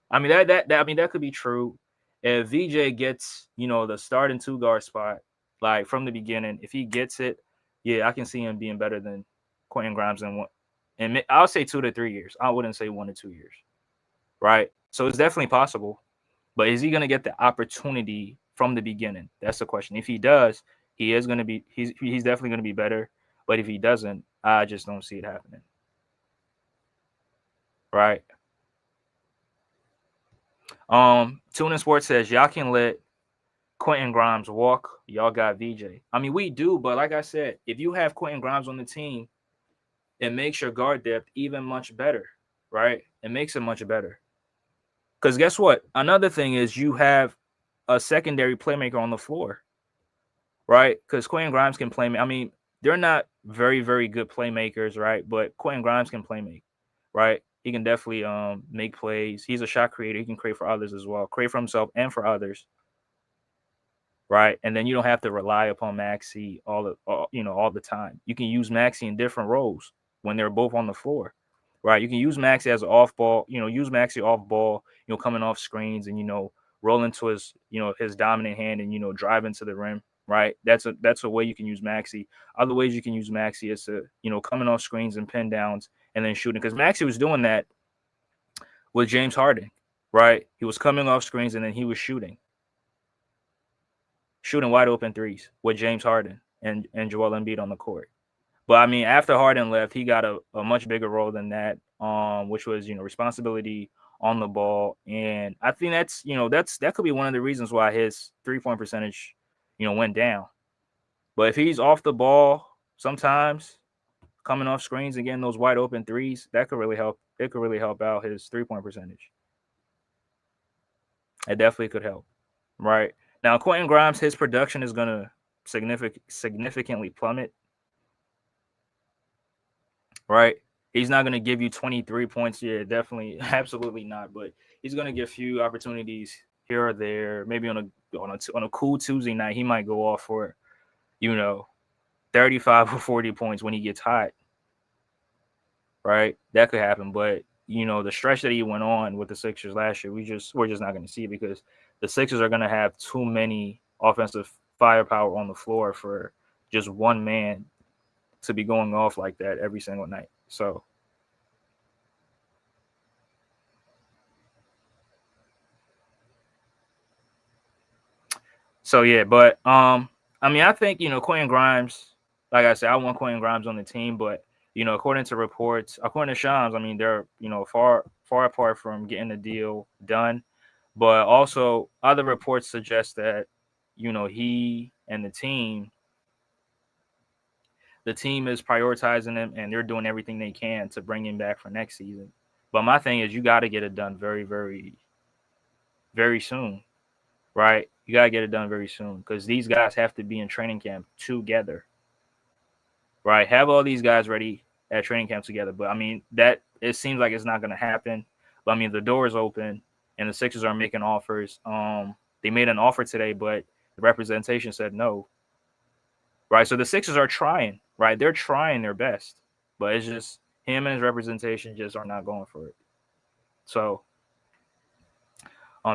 I mean that could be true. If VJ gets the starting two guard spot like from the beginning, if he gets it, yeah, I can see him being better than Quentin Grimes in one. And I'll say 2 to 3 years. I wouldn't say 1 to 2 years, right? So it's definitely possible. But is he going to get the opportunity from the beginning? That's the question. If he does, he is going to be. He's definitely going to be better. But if he doesn't, I just don't see it happening. Right. Tuna Sports says y'all can let Quentin Grimes walk. Y'all got VJ. I mean, we do, but like I said, if you have Quentin Grimes on the team, it makes your guard depth even much better, right? It makes it much better. Because guess what? Another thing is you have a secondary playmaker on the floor, right? Because Quentin Grimes can play. I mean, they're not very, very good playmakers, right? But Quentin Grimes can play make, right? He can definitely make plays. He's a shot creator. He can create for others as well, create for himself and for others, right? And then you don't have to rely upon Maxey all the time. You can use Maxey in different roles when they're both on the floor, right? You can use Maxey as an off ball, use Maxey off ball, coming off screens and roll into his his dominant hand and drive into the rim, right? That's a way you can use Maxey. Other ways you can use Maxey is to coming off screens and pin downs and then shooting, because Maxey was doing that with James Harden, right? He was coming off screens and then he was shooting wide open threes with James Harden and Joel Embiid on the court. But I mean, after Harden left, he got a much bigger role than that, which was responsibility on the ball, and I think that could be one of the reasons why his 3-point percentage went down. But if he's off the ball, sometimes coming off screens and getting those wide open threes, that could really help. It could really help out his 3-point percentage. It definitely could help, right? Now, Quentin Grimes, his production is going to significantly plummet, right? He's not going to give you 23 points here. Definitely, absolutely not. But he's going to get a few opportunities here or there. Maybe on a cool Tuesday night, he might go off for, 35 or 40 points when he gets hot, right? That could happen. But the stretch that he went on with the Sixers last year, we're just not going to see it, because the Sixers are going to have too many offensive firepower on the floor for just one man to be going off like that every single night. So yeah, but I mean, I think Quentin Grimes, like I said, I want Quentin Grimes on the team, but according to reports, according to Shams, I mean, they're far apart from getting the deal done. But also other reports suggest that he and the team the team is prioritizing him and they're doing everything they can to bring him back for next season. But my thing is, you got to get it done very, very, very soon, right? You got to get it done very soon because these guys have to be in training camp together, right? Have all these guys ready at training camp together. But I mean, that it seems like it's not going to happen. But I mean, the door is open and the Sixers are making offers. They made an offer today, but the representation said no, right? So the Sixers are trying, right? They're trying their best, but it's just him and his representation just are not going for it. So,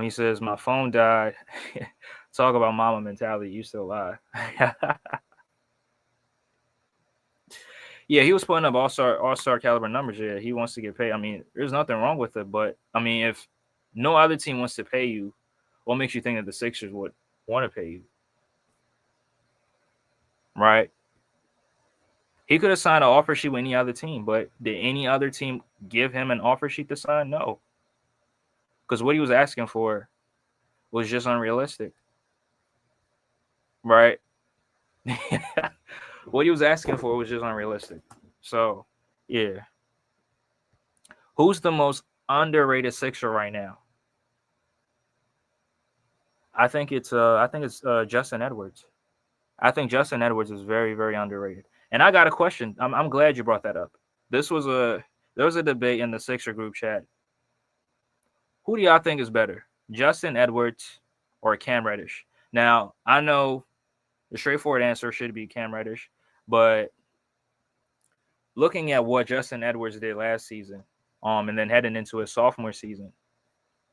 he says my phone died. Talk about mama mentality. You still alive? Yeah, he was putting up all-star caliber numbers. Yeah, he wants to get paid. I mean, there's nothing wrong with it, but I mean, if no other team wants to pay you, what makes you think that the Sixers would want to pay you? Right? He could have signed an offer sheet with any other team, but did any other team give him an offer sheet to sign? No, because what he was asking for was just unrealistic. Right? What he was asking for was just unrealistic. So, yeah. Who's the most underrated Sixer right now? I think it's Justin Edwards. I think Justin Edwards is very, very underrated. And I got a question. I'm glad you brought that up. There was a debate in the Sixer group chat. Who do y'all think is better, Justin Edwards or Cam Reddish? Now, I know the straightforward answer should be Cam Reddish, but looking at what Justin Edwards did last season, and then heading into his sophomore season,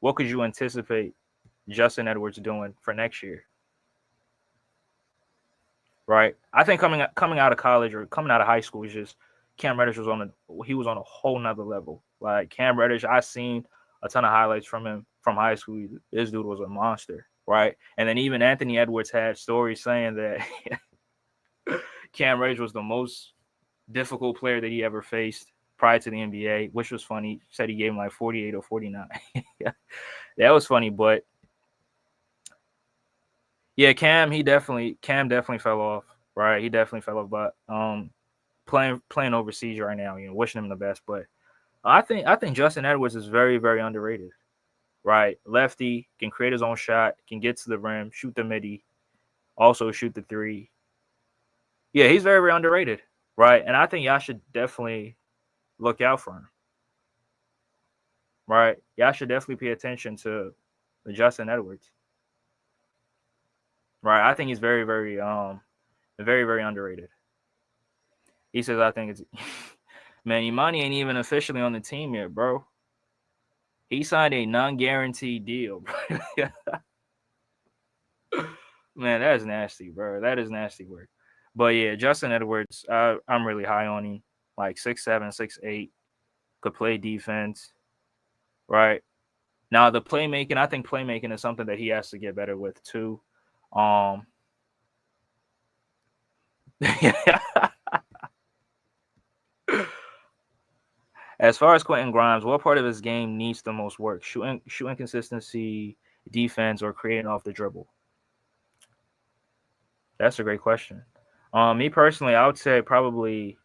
what could you anticipate Justin Edwards doing for next year? Right? I think coming out of college or coming out of high school is just Cam Reddish was on a whole nother level. Like Cam Reddish, I seen a ton of highlights from him from high school. This dude was a monster, right? And then even Anthony Edwards had stories saying that Cam Reddish was the most difficult player that he ever faced prior to the NBA, which was funny. He said he gave him like 48 or 49. That was funny, but yeah, Cam definitely fell off, right? He definitely fell off, but playing overseas right now, wishing him the best. But I think Justin Edwards is very, very underrated, right? Lefty, can create his own shot, can get to the rim, shoot the midi, also shoot the three. Yeah, he's very, very underrated, right? And I think y'all should definitely look out for him, right? Y'all should definitely pay attention to Justin Edwards, right? I think he's very, very, very, very underrated. He says, I think it's man, Imani ain't even officially on the team yet, bro. He signed a non-guaranteed deal, bro. Man, that is nasty, bro. That is nasty work. But yeah, Justin Edwards, I'm really high on him. Like 6'7", 6'8", could play defense, right? Now the playmaking, I think playmaking is something that he has to get better with too. As far as Quentin Grimes, what part of his game needs the most work? Shooting consistency, defense, or creating off the dribble? That's a great question. Me personally, I would say probably.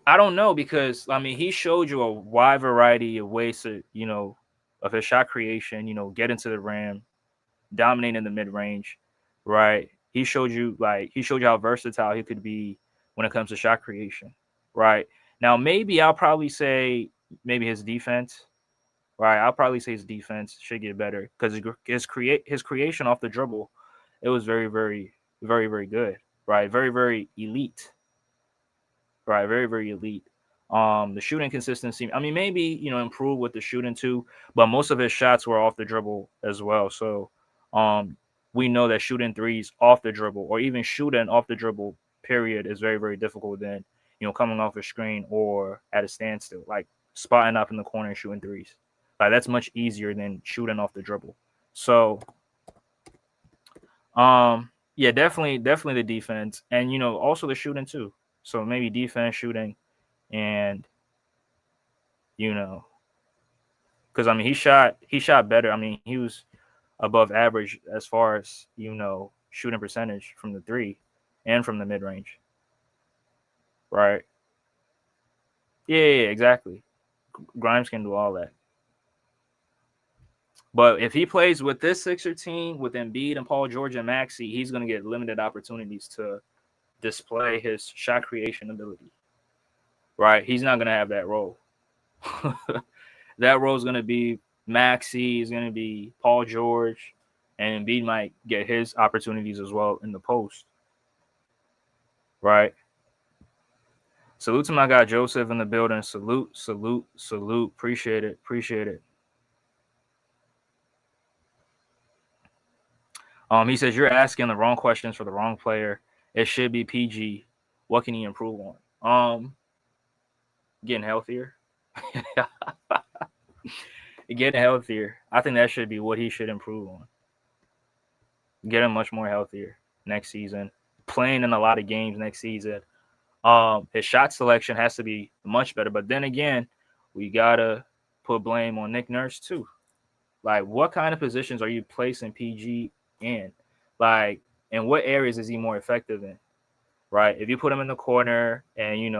I don't know because I mean he showed you a wide variety of ways to of his shot creation. Get into the rim, dominate in the mid range, right? He showed you how versatile he could be when it comes to shot creation, right? Now maybe I'll probably say maybe his defense, right? I'll probably say his defense should get better because his creation off the dribble, it was very, very, very, very good, right? Very, very elite, right? Very, very elite. The shooting consistency, I mean, maybe improve with the shooting too, but most of his shots were off the dribble as well. So, we know that shooting threes off the dribble or even shooting off the dribble period is very, very difficult than coming off a screen or at a standstill, like spotting up in the corner and shooting threes. Like that's much easier than shooting off the dribble. So, yeah, definitely the defense and also the shooting too. So maybe defense, shooting, and because I mean he shot better. I mean he was above average as far as shooting percentage from the three and from the mid range. Right. Yeah, exactly. Grimes can do all that. But if he plays with this Sixer team, with Embiid and Paul George and Maxey, he's going to get limited opportunities to display his shot creation ability. Right? He's not going to have that role. That role is going to be Maxey, is going to be Paul George, and Embiid might get his opportunities as well in the post. Right? Salute to my guy Joseph in the building. Salute, salute, salute. Appreciate it. Appreciate it. He says you're asking the wrong questions for the wrong player. It should be PG. What can he improve on? Getting healthier. Getting healthier. I think that should be what he should improve on. Getting much more healthier next season. Playing in a lot of games next season. His shot selection has to be much better. But then again, we gotta put blame on Nick Nurse too. Like, what kind of positions are you placing PG in? Like, in what areas is he more effective in? Right? If you put him in the corner and,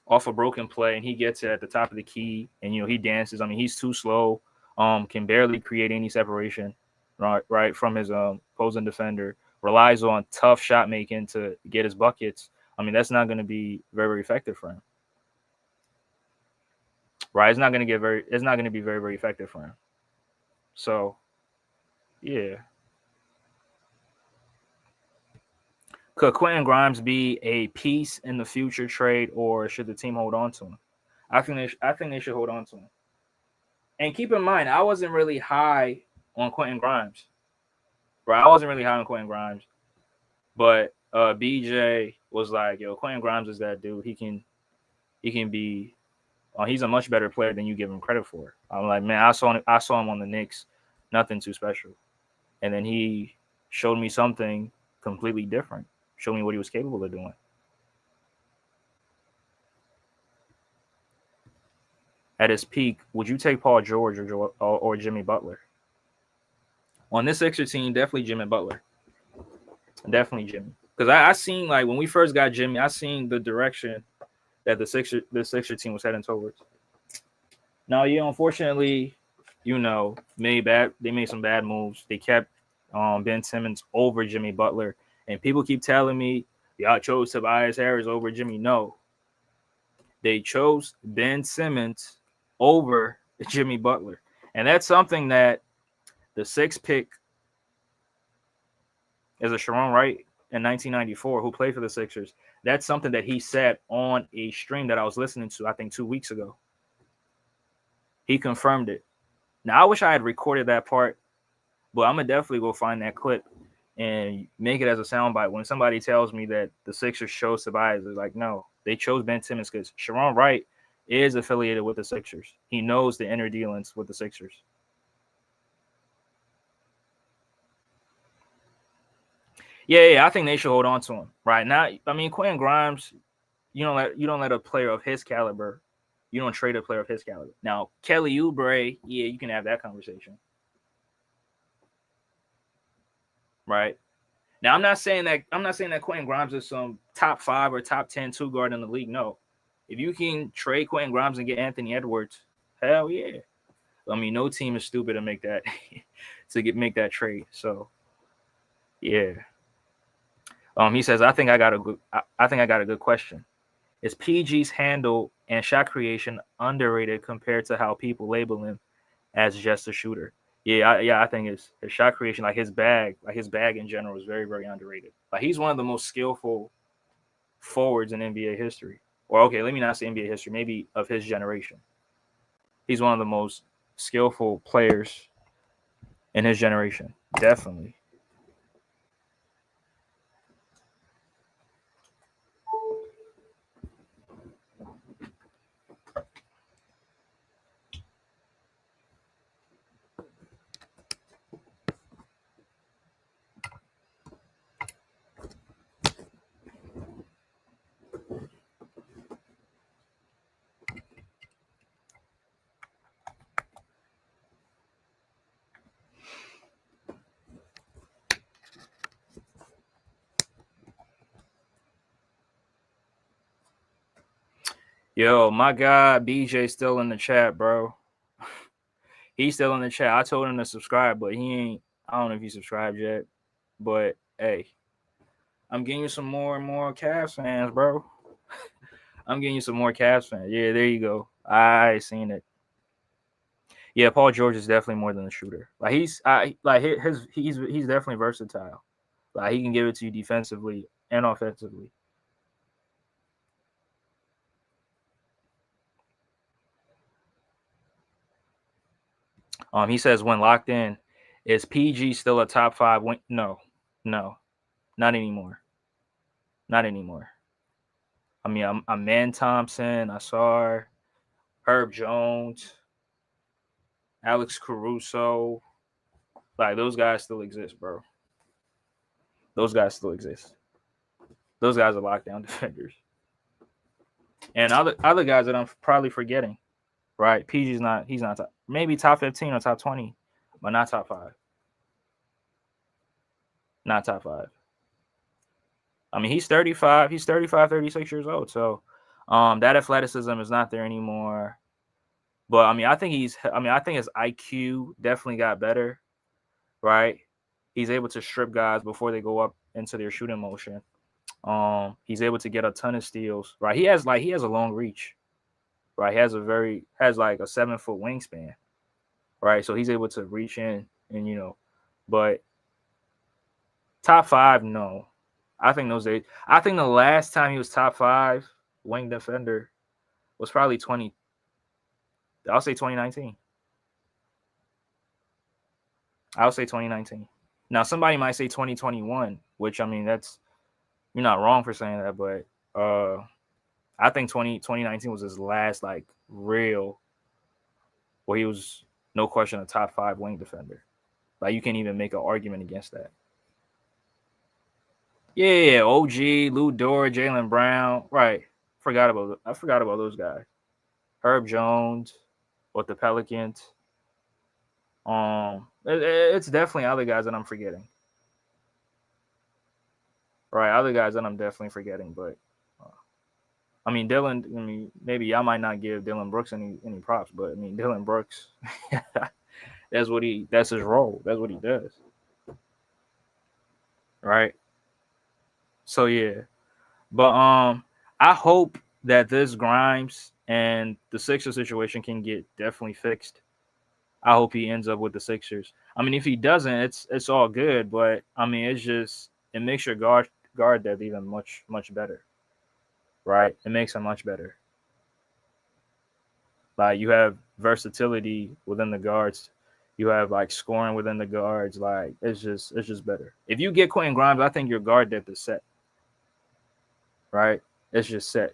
off a broken play and he gets it at the top of the key and, he dances. I mean, he's too slow, can barely create any separation, right, from his opposing defender, relies on tough shot making to get his buckets. I mean, that's not going to be very, very effective for him. Right? It's not going to be very, very effective for him. So, yeah. Could Quentin Grimes be a piece in the future trade, or should the team hold on to him? I think they should hold on to him. And keep in mind, I wasn't really high on Quentin Grimes. Right? I wasn't really high on Quentin Grimes. But BJ was like, yo, Quentin Grimes is that dude. He can be he's a much better player than you give him credit for. I'm like, man, I saw him on the Knicks, nothing too special. And then he showed me something completely different. Showed me what he was capable of doing. At his peak, would you take Paul George or Jimmy Butler? On this Sixer team, definitely Jimmy Butler. Definitely Jimmy. Because I seen, like, when we first got Jimmy, I seen the direction that the Sixer team was heading towards. Now, unfortunately, they made some bad moves. They kept Ben Simmons over Jimmy Butler. And people keep telling me, y'all chose Tobias Harris over Jimmy. No. They chose Ben Simmons over Jimmy Butler. And that's something that the sixth pick is a Sharon Wright in 1994 who played for the Sixers. That's something that he said on a stream that I was listening to, I think 2 weeks ago. He confirmed it. Now, I wish I had recorded that part, but I'm going to definitely go find that clip and make it as a soundbite. When somebody tells me that the Sixers chose Tobias, they're like, no, they chose Ben Simmons because Sharon Wright is affiliated with the Sixers. He knows the inner dealings with the Sixers. Yeah, I think they should hold on to him right now. I mean, Quentin Grimes, you don't let a player of his caliber, you don't trade a player of his caliber. Now, Kelly Oubre, yeah, you can have that conversation, right? Now, I'm not saying that Quentin Grimes is some top 5 or top 10 two guard in the league. No, if you can trade Quentin Grimes and get Anthony Edwards, hell yeah. I mean, no team is stupid to make that make that trade. So, yeah. He says, I think I got a good question. Is PG's handle and shot creation underrated compared to how people label him as just a shooter? Yeah, I think his shot creation, like his bag in general, is very, very underrated. Like, he's one of the most skillful forwards in NBA history. Or, okay, let me not say NBA history, maybe of his generation. He's one of the most skillful players in his generation. Definitely. Yo, my guy BJ still in the chat, bro. He's still in the chat. I told him to subscribe, but he ain't. I don't know if he subscribed yet. But hey, I'm getting you some more and more Cavs fans, bro. I'm getting you some more Cavs fans. Yeah, there you go. I seen it. Yeah, Paul George is definitely more than a shooter. Like he's definitely versatile. Like he can give it to you defensively and offensively. He says when locked in, is PG still a top five? No, no, not anymore. Not anymore. I mean, I'm Man Thompson. I saw Herb Jones, Alex Caruso. Like those guys still exist, bro. Those guys still exist. Those guys are lockdown defenders. And other guys that I'm probably forgetting, right? PG's not. He's not top. Maybe top 15 or top 20, but not top five. Not top five. I mean, he's 35. He's 35, 36 years old. So, that athleticism is not there anymore. But I mean, I think I think his IQ definitely got better, right? He's able to strip guys before they go up into their shooting motion. He's able to get a ton of steals, right? He has a long reach, right? Has like a 7 foot wingspan, right? So he's able to reach in and but top five, no. I think those days. I think the last time he was top five wing defender was probably 20. I'll say 2019. I'll say 2019. Now somebody might say 2021, which I mean that's you're not wrong for saying that, but I think 2019 was his last like real where he was no question a top five wing defender. Like you can't even make an argument against that. Yeah, OG, Lou Dort, Jaylen Brown, right? I forgot about those guys. Herb Jones with the Pelicans. It's definitely other guys that I'm forgetting. Right, other guys that I'm definitely forgetting, but I mean Dylan. I mean maybe I might not give Dylan Brooks any props, but I mean Dylan Brooks, that's his role. That's what he does. Right. So yeah, but I hope that this Grimes and the Sixers situation can get definitely fixed. I hope he ends up with the Sixers. I mean, if he doesn't, it's all good. But I mean, it makes your guard depth even much better, right? It makes him much better. Like you have versatility within the guards. You have like scoring within the guards. Like it's just better. If you get Quentin Grimes, I think your guard depth is set. Right? It's just set.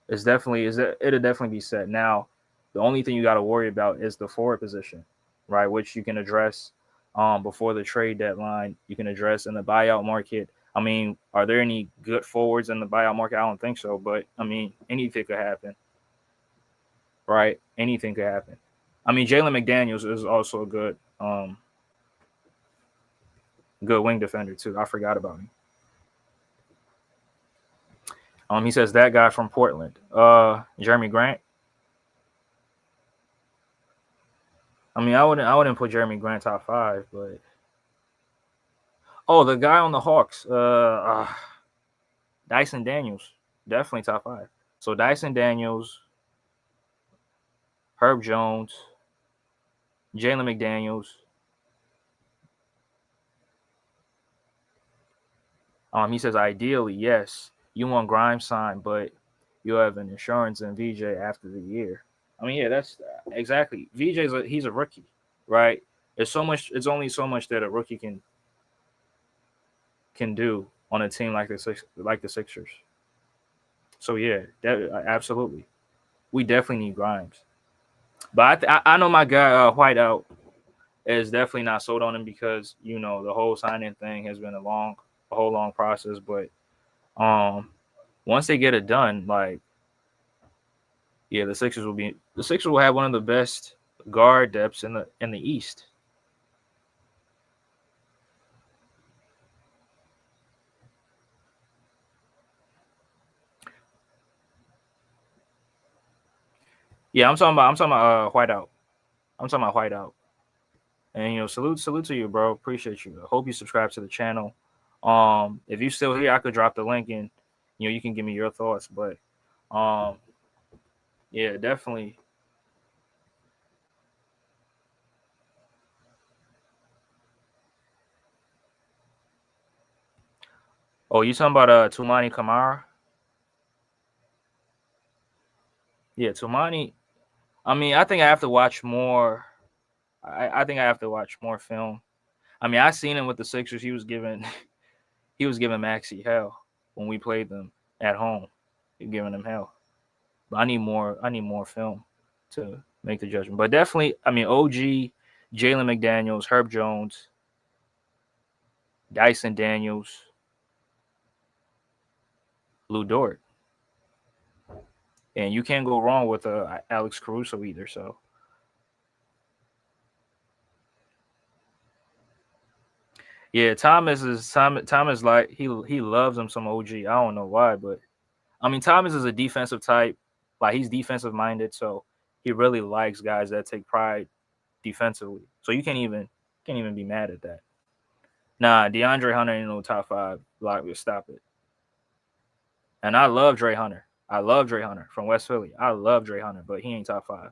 It'll definitely be set. Now, the only thing you got to worry about is the forward position, right? Which you can address before the trade deadline. You can address in the buyout market. I mean, are there any good forwards in the buyout market? I don't think so, but I mean, anything could happen, right? Anything could happen. I mean, Jalen McDaniels is also a good wing defender too. I forgot about him. He says that guy from Portland, Jeremy Grant. I mean, I wouldn't put Jeremy Grant top five, but the guy on the Hawks, Dyson Daniels, definitely top five. So Dyson Daniels, Herb Jones, Jalen McDaniels. He says ideally, yes, you want Grimes signed, but you have an insurance in VJ after the year. I mean, yeah, that's exactly. He's a rookie, right? There's so much. It's only so much that a rookie can do on a team like the Sixers. So yeah, absolutely, we definitely need Grimes. But I know my guy Whiteout is definitely not sold on him because the whole signing thing has been a whole long process. But um, once they get it done, like yeah, the Sixers will have one of the best guard depths in the East. Yeah, I'm talking about whiteout. I'm talking about whiteout. And salute to you, bro. Appreciate you. I hope you subscribe to the channel. If you still here, I could drop the link and you can give me your thoughts. But um, yeah, definitely. Oh, you talking about Tumani Kamara? Yeah, Tumani. I mean, I think I have to watch more. I think I have to watch more film. I mean, I seen him with the Sixers. He was giving he was giving Maxi hell when we played them at home. He was giving him hell. But I need more. I need more film to make the judgment. But definitely, I mean, OG, Jalen McDaniels, Herb Jones, Dyson Daniels, Lou Dort, and you can't go wrong with Alex Caruso either. So yeah, Thomas like he loves him some OG. I don't know why, but I mean Thomas is a defensive type. Like he's defensive minded, so he really likes guys that take pride defensively. So you can't even be mad at that. Nah, DeAndre Hunter ain't no top five. Like, stop it. And I love Dre Hunter. I love Dre Hunter from West Philly. I love Dre Hunter, but he ain't top five.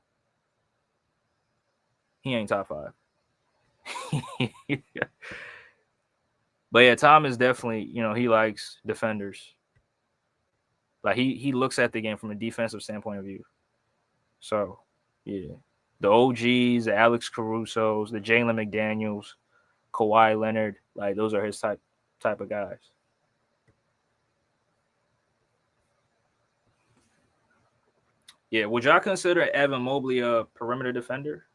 He ain't top five. But yeah, Tom is definitely, he likes defenders. Like he looks at the game from a defensive standpoint of view. So yeah. The OGs, the Alex Caruso's, the Jalen McDaniels, Kawhi Leonard, like those are his type of guys. Yeah, would y'all consider Evan Mobley a perimeter defender?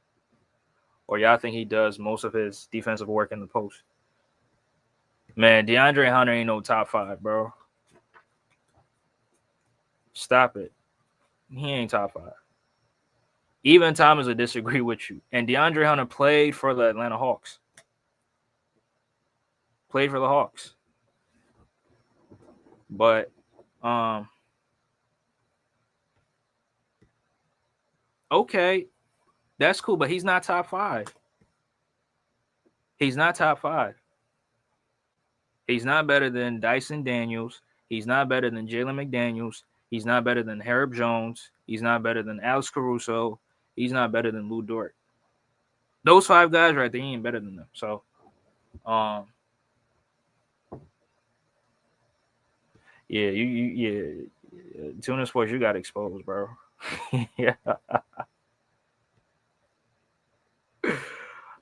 Or y'all think he does most of his defensive work in the post? Man, DeAndre Hunter ain't no top five, bro. Stop it. He ain't top five. Even Thomas would disagree with you. And DeAndre Hunter played for the Atlanta Hawks. Played for the Hawks. But okay, that's cool, but he's not top five. He's not top five. He's not better than Dyson Daniels. He's not better than Jalen McDaniels. He's not better than Herb Jones. He's not better than Alex Caruso. He's not better than Lou Dort. Those five guys right there, he ain't better than them. So, um, yeah, Tuna Sports, you got exposed, bro. Yeah.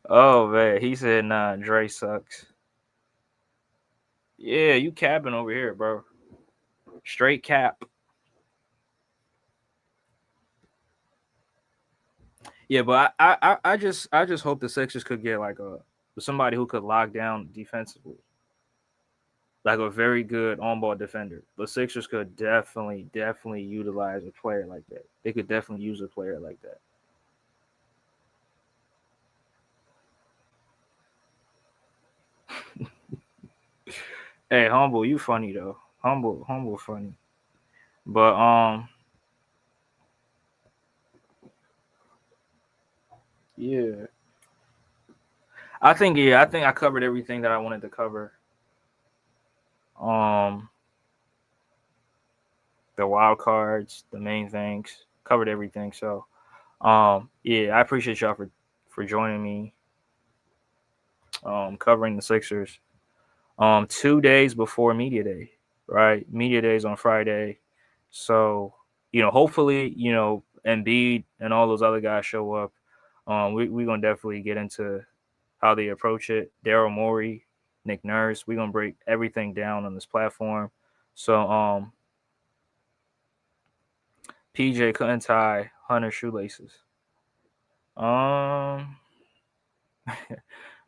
Oh man, he said, "Nah, Dre sucks." Yeah, you capping over here, bro. Straight cap. Yeah, but I just hope the Sixers could get like somebody who could lock down defensively, like a very good on-ball defender. The Sixers could definitely utilize a player like that. They could definitely use a player like that. Hey, humble, you funny though. Humble, funny. But yeah, I think I covered everything that I wanted to cover. Um, the wild cards, the main things, covered everything. So, yeah, I appreciate y'all for joining me. Covering the Sixers. 2 days before media day, right? Media day is on Friday, so hopefully, Embiid and all those other guys show up. We're gonna definitely get into how they approach it. Daryl Morey, Nick Nurse. We're gonna break everything down on this platform. So, PJ couldn't tie Hunter shoelaces. Um,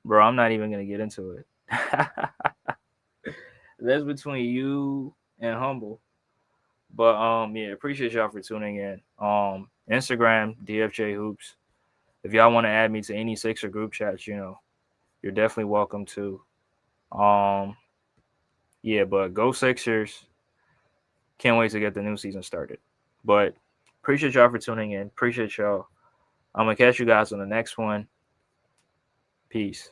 bro, I'm not even gonna get into it. That's between you and Humble. But yeah, appreciate y'all for tuning in. Instagram, DFJ Hoops. If y'all want to add me to any Sixer group chats, you're definitely welcome to. Um, yeah, but go Sixers. Can't wait to get the new season started. But Appreciate y'all for tuning in. Appreciate y'all. I'm gonna catch you guys on the next one. Peace.